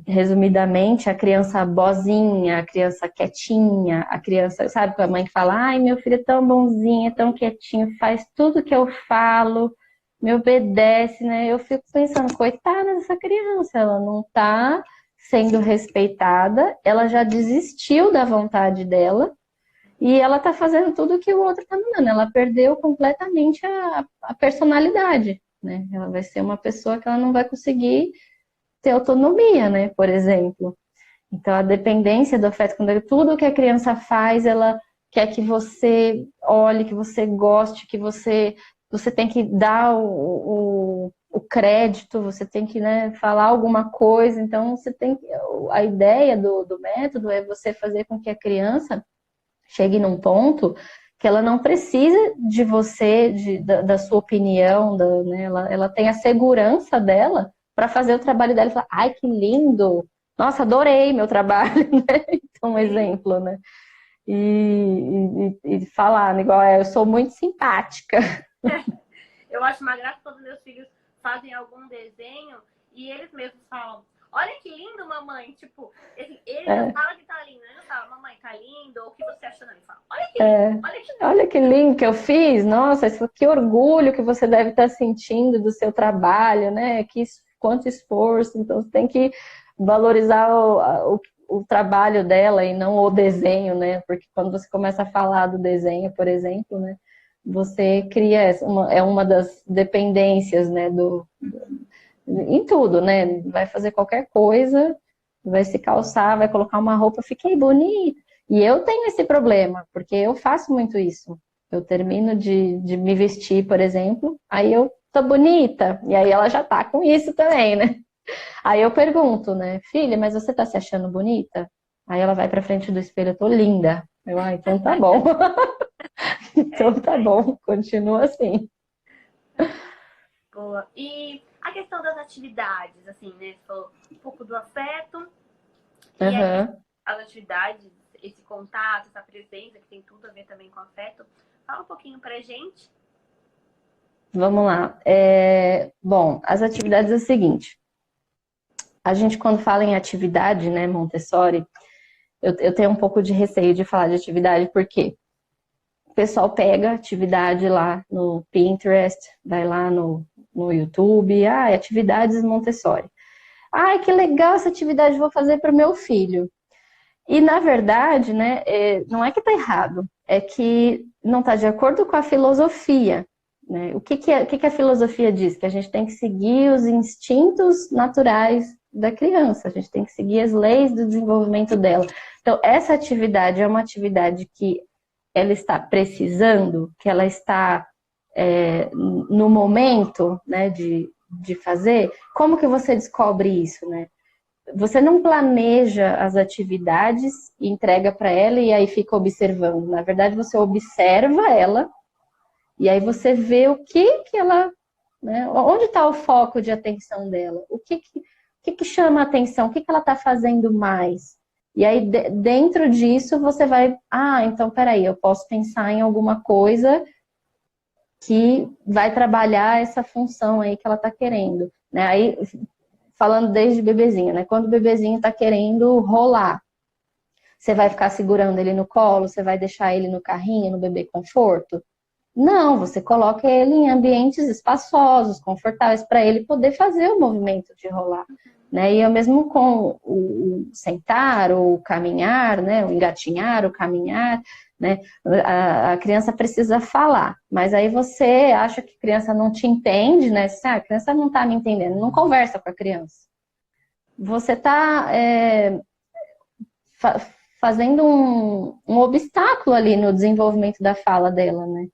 resumidamente, a criança bozinha, a criança quietinha, a criança, sabe, com a mãe que fala, ai, meu filho é tão bonzinho, é tão quietinho, faz tudo que eu falo, me obedece, né? Eu fico pensando, coitada dessa criança, ela não tá sendo respeitada, ela já desistiu da vontade dela e ela tá fazendo tudo que o outro tá mandando, ela perdeu completamente a personalidade, né? Ela vai ser uma pessoa que ela não vai conseguir ter autonomia, né, por exemplo. Então, a dependência do afeto, quando tudo que a criança faz, ela quer que você olhe, que você goste, que você tem que dar o crédito, você tem que, né, falar alguma coisa. Então, a ideia do método é você fazer com que a criança chegue num ponto que ela não precisa de você, da sua opinião, né, ela tem a segurança dela para fazer o trabalho dela e falar, ai, que lindo! Nossa, adorei meu trabalho, né? Então, um exemplo, né? E falar, igual eu sou muito simpática. Eu acho uma graça quando meus filhos fazem algum desenho e eles mesmos falam, olha que lindo, mamãe. Tipo, ele não fala que tá lindo, ele não fala, mamãe, tá lindo, ou o que você achou? Ele fala, olha que lindo, olha que lindo. Olha que lindo que eu fiz, nossa, que orgulho que você deve estar sentindo do seu trabalho, né? Quanto esforço, então você tem que valorizar o trabalho dela e não o desenho, né? Porque quando você começa a falar do desenho, por exemplo, né? Você cria uma das dependências, né? Em tudo, né? Vai fazer qualquer coisa, vai se calçar, vai colocar uma roupa, fiquei bonita. E eu tenho esse problema, porque eu faço muito isso. Eu termino de me vestir, por exemplo, aí eu tô bonita. E aí ela já tá com isso também, né? Aí eu pergunto, né? Filha, mas você tá se achando bonita? Aí ela vai pra frente do espelho, eu tô linda. Então tá bom. Então tá bom, continua assim. Boa. E a questão das atividades, assim, né? Você falou um pouco do afeto. E aí, as atividades, esse contato, essa presença, que tem tudo a ver também com afeto. Fala um pouquinho pra gente. Vamos lá. Bom, as atividades é o seguinte. A gente, quando fala em atividade, né, Montessori, eu tenho um pouco de receio de falar de atividade, porque o pessoal pega atividade lá no Pinterest, vai lá no YouTube, atividades Montessori. Ai, que legal essa atividade, vou fazer para o meu filho. E, na verdade, né, não é que está errado, é que não está de acordo com a filosofia. Né? O que a filosofia diz? Que a gente tem que seguir os instintos naturais da criança, a gente tem que seguir as leis do desenvolvimento dela. Então, essa atividade é uma atividade que ela está precisando, que ela está no momento, né, de fazer. Como que você descobre isso, né? Você não planeja as atividades e entrega para ela e aí fica observando. Na verdade, você observa ela e aí você vê o que ela, né, onde está o foco de atenção dela, o que chama a atenção, o que ela está fazendo mais. E aí, dentro disso, você vai, então, peraí, eu posso pensar em alguma coisa que vai trabalhar essa função aí que ela está querendo. Né? Aí, falando desde bebezinho, né? Quando o bebezinho está querendo rolar, você vai ficar segurando ele no colo, você vai deixar ele no carrinho, no bebê conforto? Não, você coloca ele em ambientes espaçosos, confortáveis, para ele poder fazer o movimento de rolar. Né? E eu mesmo com o sentar, o caminhar, né? O engatinhar, o caminhar, né? A criança precisa falar, mas aí você acha que a criança não te entende, né? A criança não está me entendendo, não conversa com a criança. Você está fazendo um obstáculo ali no desenvolvimento da fala dela, né?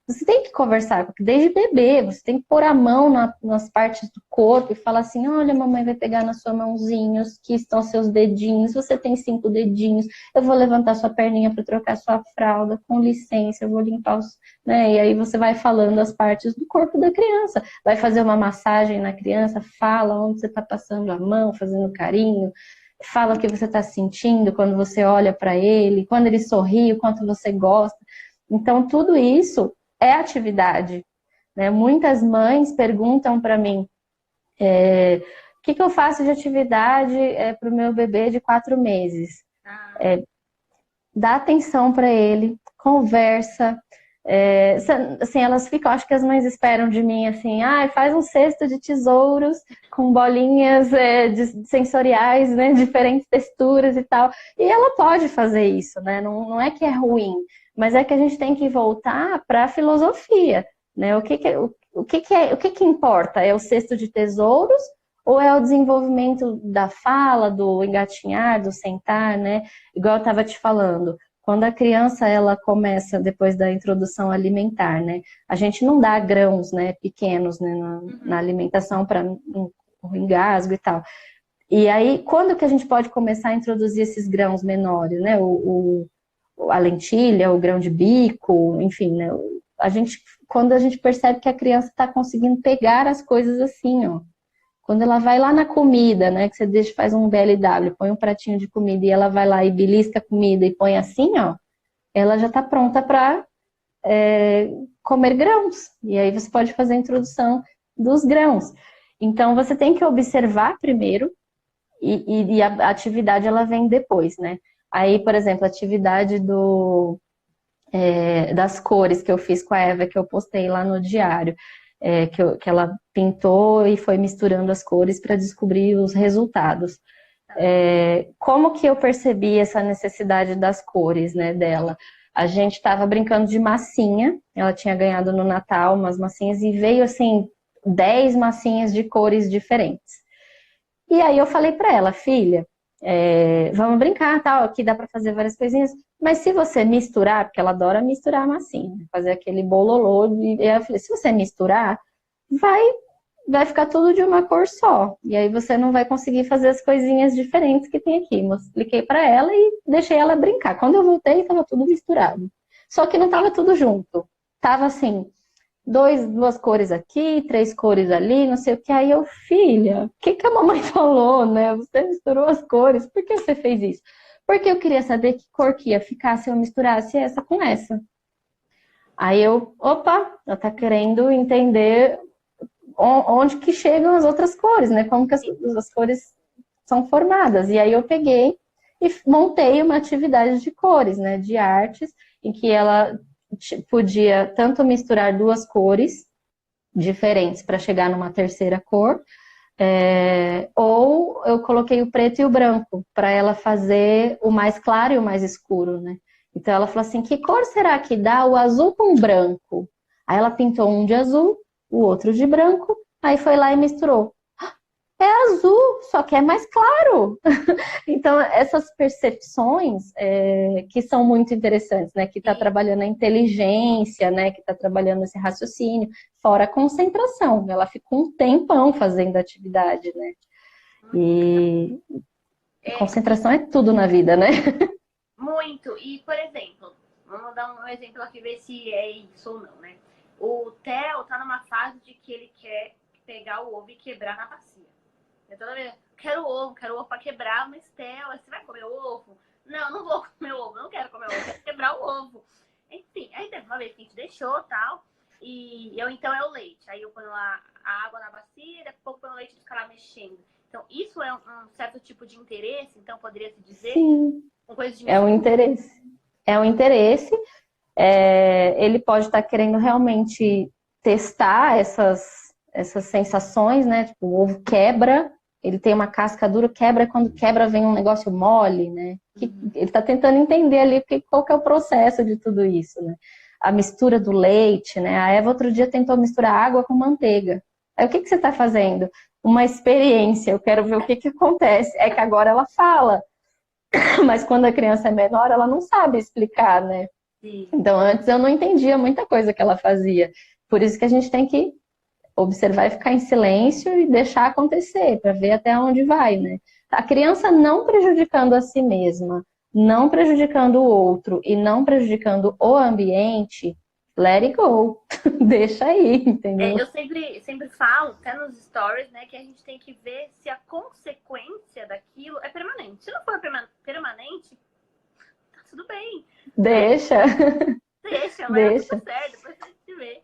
Você tem que conversar, porque desde bebê, você tem que pôr a mão nas partes do corpo e falar assim, olha, mamãe vai pegar na sua mãozinha, que estão seus dedinhos, você tem 5 dedinhos, eu vou levantar sua perninha para trocar sua fralda, com licença, eu vou limpar os... Né? E aí você vai falando as partes do corpo da criança, vai fazer uma massagem na criança, fala onde você está passando a mão, fazendo carinho, fala o que você está sentindo quando você olha para ele, quando ele sorri, o quanto você gosta. Então, tudo isso é atividade, né? Muitas mães perguntam para mim, o que eu faço de atividade para o meu bebê de 4 meses? Dá atenção para ele, conversa. Assim, elas ficam, acho que as mães esperam de mim assim, faz um cesto de tesouros com bolinhas sensoriais, né, diferentes texturas e tal. E ela pode fazer isso, né? Não é que é ruim, mas é que a gente tem que voltar para a filosofia, né? O que importa? É o cesto de tesouros ou é o desenvolvimento da fala, do engatinhar, do sentar, né? Igual eu estava te falando, quando a criança ela começa depois da introdução alimentar, né? A gente não dá grãos, né, pequenos, né, na alimentação para o engasgo e tal. E aí, quando que a gente pode começar a introduzir esses grãos menores, né? A lentilha, o grão de bico, enfim, né? Quando a gente percebe que a criança está conseguindo pegar as coisas assim, ó. Quando ela vai lá na comida, né? Que você faz um BLW, põe um pratinho de comida e ela vai lá e belisca a comida e põe assim, ó. Ela já está pronta para comer grãos. E aí você pode fazer a introdução dos grãos. Então, você tem que observar primeiro e a atividade ela vem depois, né? Aí, por exemplo, a atividade das cores que eu fiz com a Eva, que eu postei lá no diário, que ela pintou e foi misturando as cores para descobrir os resultados. Como que eu percebi essa necessidade das cores, né, dela? A gente estava brincando de massinha, ela tinha ganhado no Natal umas massinhas e veio, assim, 10 massinhas de cores diferentes. E aí eu falei para ela, filha, vamos brincar, tal, aqui dá para fazer várias coisinhas, mas se você misturar, porque ela adora misturar a massinha, fazer aquele bololô, e eu falei, se você misturar, vai ficar tudo de uma cor só, e aí você não vai conseguir fazer as coisinhas diferentes que tem aqui. Eu expliquei para ela e deixei ela brincar. Quando eu voltei, estava tudo misturado, só que não estava tudo junto, estava assim, 2 cores aqui, 3 cores ali, não sei o que. Aí eu, filha, o que a mamãe falou, né? Você misturou as cores, por que você fez isso? Porque eu queria saber que cor que ia ficar se eu misturasse essa com essa. Aí eu, ela tá querendo entender onde que chegam as outras cores, né? Como que as cores são formadas. E aí eu peguei e montei uma atividade de cores, né? De artes, em que ela podia tanto misturar 2 cores diferentes para chegar numa terceira cor, ou eu coloquei o preto e o branco para ela fazer o mais claro e o mais escuro, né? Então ela falou assim, que cor será que dá o azul com o branco? Aí ela pintou um de azul, o outro de branco, aí foi lá e misturou. É azul, só que é mais claro. Então, essas percepções que são muito interessantes, né? Que está trabalhando a inteligência, né? Que está trabalhando esse raciocínio, fora a concentração. Ela ficou um tempão fazendo atividade, né? E concentração é tudo na vida, né? Muito. E, por exemplo, vamos dar um exemplo aqui, ver se é isso ou não, né? O Theo tá numa fase de que ele quer pegar o ovo e quebrar na bacia. Toda vez, quero ovo pra quebrar, mas Theo, você vai comer ovo? Não vou comer ovo, não quero comer ovo, quero quebrar o ovo. Enfim, aí teve uma vez que a gente deixou tal, e eu então é o leite. Aí eu ponho lá a água na bacia, daqui a pouco ponho o leite e fica lá mexendo. Então, isso é um certo tipo de interesse, então poderia se dizer? Sim, Uma coisa de é um interesse. É um interesse. Ele pode estar querendo realmente testar essas sensações, né? Tipo, o ovo quebra, ele tem uma casca dura, quebra, quando quebra vem um negócio mole, né? Ele está tentando entender ali qual que é o processo de tudo isso, né? A mistura do leite, né? A Eva outro dia tentou misturar água com manteiga. Aí o que você está fazendo? Uma experiência, eu quero ver o que acontece. É que agora ela fala, mas quando a criança é menor, ela não sabe explicar, né? Sim. Então, antes eu não entendia muita coisa que ela fazia. Por isso que a gente tem que observar e ficar em silêncio e deixar acontecer, para ver até onde vai, né? A criança não prejudicando a si mesma, não prejudicando o outro e não prejudicando o ambiente, let it go. Deixa aí, entendeu? Eu sempre falo, até nos stories, né, que a gente tem que ver se a consequência daquilo é permanente. Se não for permanente, tá tudo bem. Deixa. Deixa, mas tá tudo certo, depois a gente vê.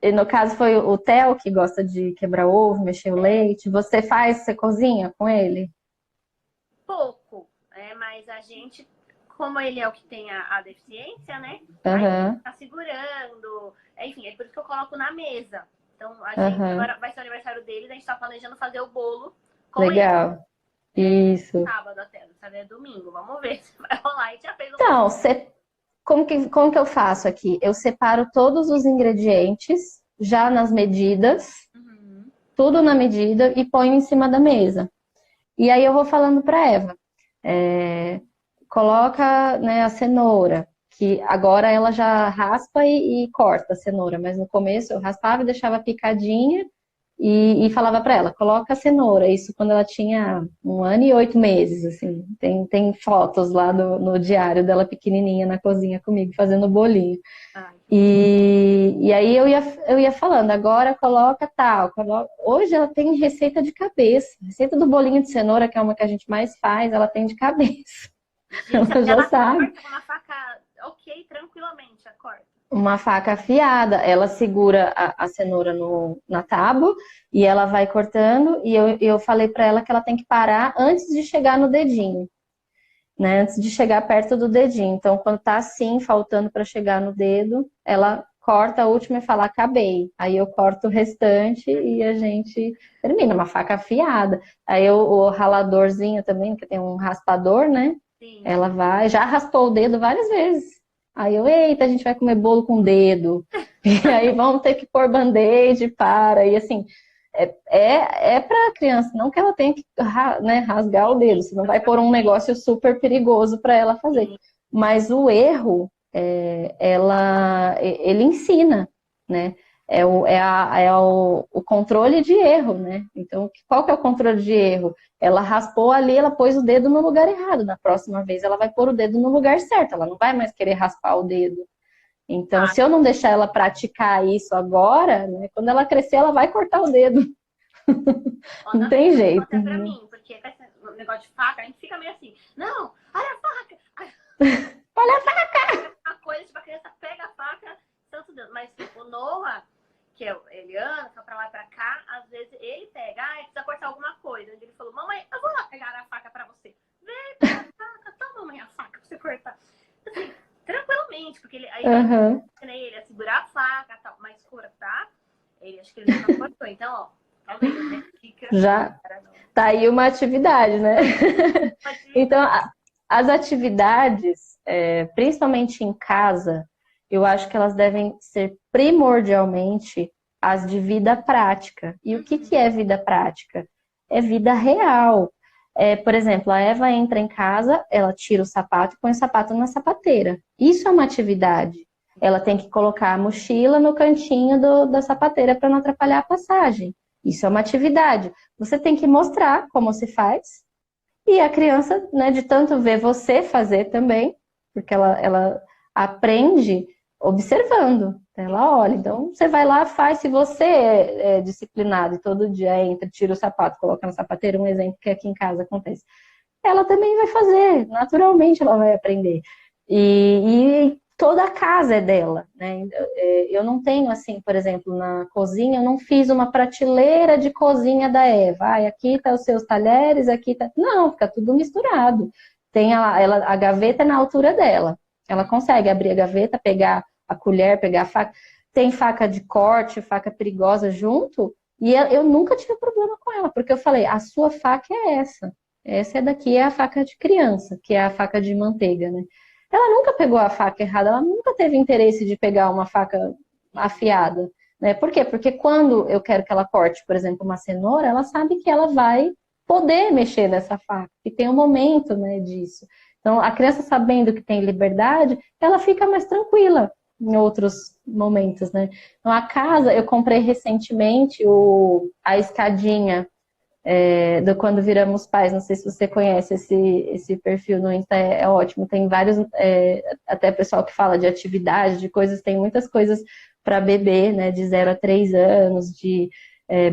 E no caso foi o Theo que gosta de quebrar ovo, mexer o leite. Você cozinha com ele? Pouco, mas a gente, como ele é o que tem a deficiência, né? Uhum. Aí tá segurando. Enfim, é por isso que eu coloco na mesa. Então, a gente agora vai ser o aniversário deles, a gente tá planejando fazer o bolo com Legal. ele. Isso. Sábado até, sabe? É domingo. Vamos ver se vai rolar. A gente já fez Então, como que eu faço aqui? Eu separo todos os ingredientes já nas medidas, tudo na medida, e ponho em cima da mesa. E aí eu vou falando para Eva, coloca, né, a cenoura, que agora ela já raspa e corta a cenoura, mas no começo eu raspava e deixava picadinha e falava para ela, coloca a cenoura. Isso quando ela tinha 1 ano e 8 meses, assim. Tem fotos lá no diário dela pequenininha na cozinha comigo fazendo bolinho. E aí eu ia falando, agora coloca tal. Hoje ela tem receita de cabeça. Receita do bolinho de cenoura, que é uma que a gente mais faz, ela tem de cabeça. Gente, ela já sabe. Corta com uma faca, ok, tranquilamente, a corta. Uma faca afiada, ela segura a cenoura na tábua e ela vai cortando. E eu falei para ela que ela tem que parar antes de chegar no dedinho, né? Antes de chegar perto do dedinho. Então, quando tá assim, faltando para chegar no dedo, ela corta a última e fala, acabei. Aí eu corto o restante e a gente termina. Uma faca afiada. Aí o raladorzinho também, que tem um raspador, né? Sim. Ela já raspou o dedo várias vezes. Aí eita, a gente vai comer bolo com dedo. E aí vamos ter que pôr band-aid para. E assim, é para criança, não que ela tenha que, né, rasgar o dedo. Você não vai pôr um negócio super perigoso para ela fazer. Mas o erro, ele ensina, né? É o controle de erro, né? Então, qual que é o controle de erro? Ela raspou ali, ela pôs o dedo no lugar errado. Na próxima vez, ela vai pôr o dedo no lugar certo. Ela não vai mais querer raspar o dedo. Então, se eu não deixar ela praticar isso agora, né, quando ela crescer, ela vai cortar o dedo. Não tem jeito. Até pra mim, porque o negócio de faca, a gente fica meio assim, não, olha a faca! Olha a faca! Uma coisa, tipo, a criança pega a faca, santo Deus. Mas o Noah, que é o Eliana, tá pra lá e pra cá, às vezes ele pega, precisa cortar alguma coisa. Ele falou, mamãe, eu vou lá pegar a faca pra você. Vem, pega a faca, toma, mamãe, a faca pra você cortar. Assim, tranquilamente, porque aí eu ensinei ele a segurar a faca e tal, mas cortar, acho que ele nunca cortou. Então, ó, talvez, né? Já tá aí uma atividade, né? Então, as atividades, principalmente em casa, eu acho que elas devem ser primordialmente as de vida prática. E o que é vida prática? É vida real. Por exemplo, a Eva entra em casa, ela tira o sapato e põe o sapato na sapateira. Isso é uma atividade. Ela tem que colocar a mochila no cantinho da sapateira para não atrapalhar a passagem. Isso é uma atividade. Você tem que mostrar como se faz. E a criança, né, de tanto ver você fazer também, porque ela aprende observando. Ela olha, então você vai lá, faz. Se você é disciplinado e todo dia entra, tira o sapato, coloca na sapateira, um exemplo que aqui em casa acontece, ela também vai fazer, naturalmente ela vai aprender. E toda a casa é dela, né? Eu não tenho assim, por exemplo, na cozinha, eu não fiz uma prateleira de cozinha da Eva. Aqui tá os seus talheres, aqui tá... Não, fica tudo misturado. Tem a gaveta na altura dela. Ela consegue abrir a gaveta, pegar a colher, pegar a faca. Tem faca de corte, faca perigosa junto. E eu nunca tive problema com ela, porque eu falei, a sua faca é essa. Essa daqui é a faca de criança, que é a faca de manteiga, né? Ela nunca pegou a faca errada, ela nunca teve interesse de pegar uma faca afiada, né? Por quê? Porque quando eu quero que ela corte, por exemplo, uma cenoura, ela sabe que ela vai poder mexer nessa faca, e tem um momento, né, disso. Então, a criança sabendo que tem liberdade, ela fica mais tranquila em outros momentos, né? Então, a casa, eu comprei recentemente a escadinha do Quando Viramos Pais. Não sei se você conhece esse perfil no Insta, é ótimo. Tem vários, até pessoal que fala de atividade, de coisas, tem muitas coisas para bebê, né? De 0 a 3 anos, de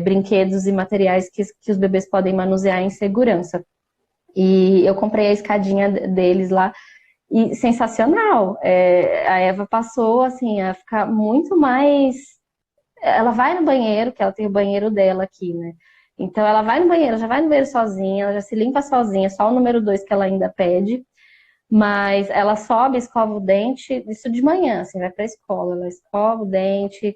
brinquedos e materiais que os bebês podem manusear em segurança. E eu comprei a escadinha deles lá, e sensacional. A Eva passou, assim, a ficar muito mais... Ela vai no banheiro, que ela tem o banheiro dela aqui, né? Então, ela vai no banheiro, já vai no banheiro sozinha, ela já se limpa sozinha, só o número 2 que ela ainda pede. Mas ela sobe, escova o dente, isso de manhã, assim, vai pra escola. Ela escova o dente,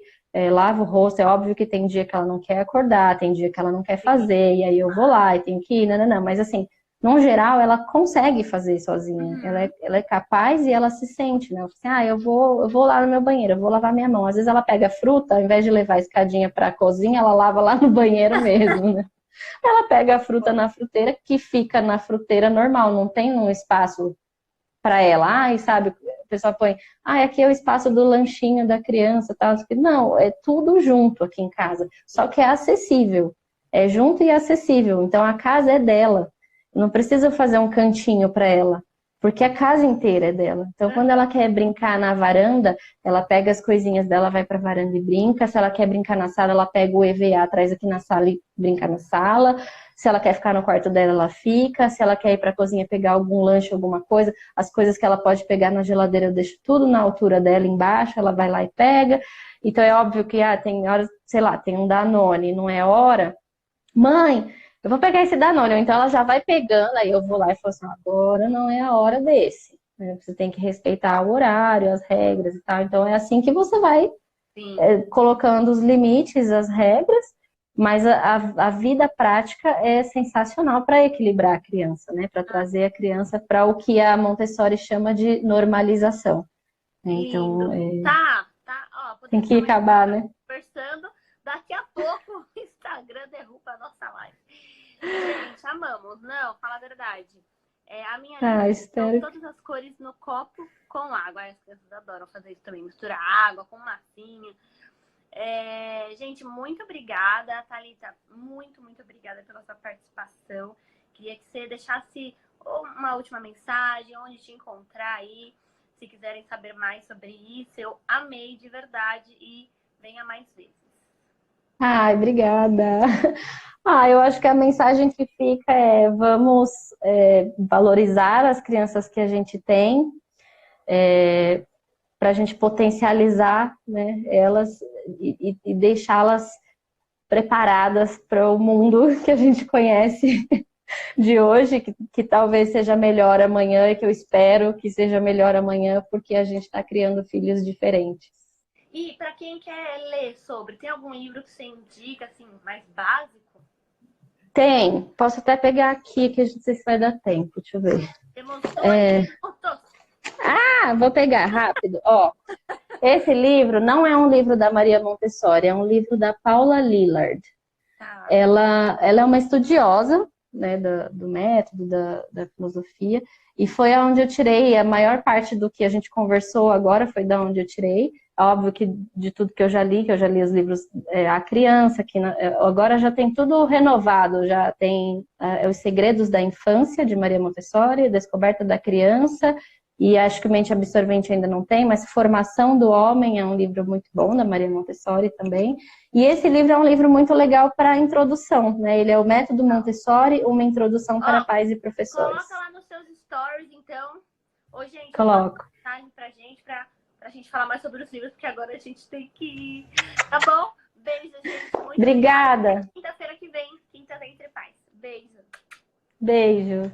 lava o rosto. É óbvio que tem dia que ela não quer acordar, tem dia que ela não quer fazer, e aí eu vou lá e tenho que ir, não. Mas, assim, no geral, ela consegue fazer sozinha. Ela é capaz e ela se sente, né? Ela fala assim, eu vou lá no meu banheiro, eu vou lavar minha mão. Às vezes ela pega fruta, ao invés de levar a escadinha pra cozinha, ela lava lá no banheiro mesmo, né? Ela pega a fruta na fruteira, que fica na fruteira normal, não tem um espaço para ela. E sabe, o pessoal põe, aqui é o espaço do lanchinho da criança, tal. Não, é tudo junto aqui em casa, só que é acessível, é junto e acessível. Então a casa é dela. Não precisa fazer um cantinho para ela, porque a casa inteira é dela. Então, quando ela quer brincar na varanda, ela pega as coisinhas dela, vai para a varanda e brinca. Se ela quer brincar na sala, ela pega o EVA, traz aqui na sala e brinca na sala. Se ela quer ficar no quarto dela, ela fica. Se ela quer ir para a cozinha pegar algum lanche, alguma coisa, as coisas que ela pode pegar na geladeira, eu deixo tudo na altura dela, embaixo, ela vai lá e pega. Então, é óbvio que tem horas, sei lá, tem um Danone, não é hora. Mãe, eu vou pegar esse Danone. Então ela já vai pegando, aí eu vou lá e falo assim, agora não é a hora desse. Você tem que respeitar o horário, as regras e tal. Então é assim que você vai colocando os limites, as regras, mas a vida prática é sensacional para equilibrar a criança, né? Para trazer a criança para o que a Montessori chama de normalização. Então, Tá. Ó, tem que acabar, né? Conversando, daqui a pouco o Instagram derruba a nossa live. Gente, amamos. Não, fala a verdade. A minha são todas as cores no copo com água. As crianças adoram fazer isso também, misturar água com massinha. Gente, muito obrigada, Thalita. Muito, muito obrigada pela sua participação. Queria que você deixasse uma última mensagem, onde te encontrar aí, se quiserem saber mais sobre isso. Eu amei de verdade e venha mais vezes. Ai, obrigada. Eu acho que a mensagem que fica é vamos valorizar as crianças que a gente tem, para a gente potencializar, né, elas e deixá-las preparadas para o mundo que a gente conhece de hoje, que talvez seja melhor amanhã e que eu espero que seja melhor amanhã, porque a gente está criando filhos diferentes. E para quem quer ler tem algum livro que você indica, assim, mais básico? Tem. Posso até pegar aqui, que a gente não sei se vai dar tempo. Deixa eu ver. Vou pegar rápido. Esse livro não é um livro da Maria Montessori, é um livro da Paula Lillard. Ela é uma estudiosa, né, do método, da filosofia, e foi onde eu tirei a maior parte do que a gente conversou agora, foi da onde eu tirei. Óbvio que de tudo que eu já li os livros A Criança, que agora já tem tudo renovado, já tem Os Segredos da Infância, de Maria Montessori, Descoberta da Criança, e acho que Mente Absorvente ainda não tem, mas Formação do Homem é um livro muito bom, da Maria Montessori também. E esse livro é um livro muito legal para a introdução, né? Ele é o Método Montessori, uma introdução para pais e professores. Coloca lá nos seus stories, então. Gente, coloco. Pra gente falar mais sobre os livros, porque agora a gente tem que ir. Tá bom? Beijo, gente. Muito obrigada. Quinta-feira que vem, Quinta Entre Pais. Beijo. Beijo.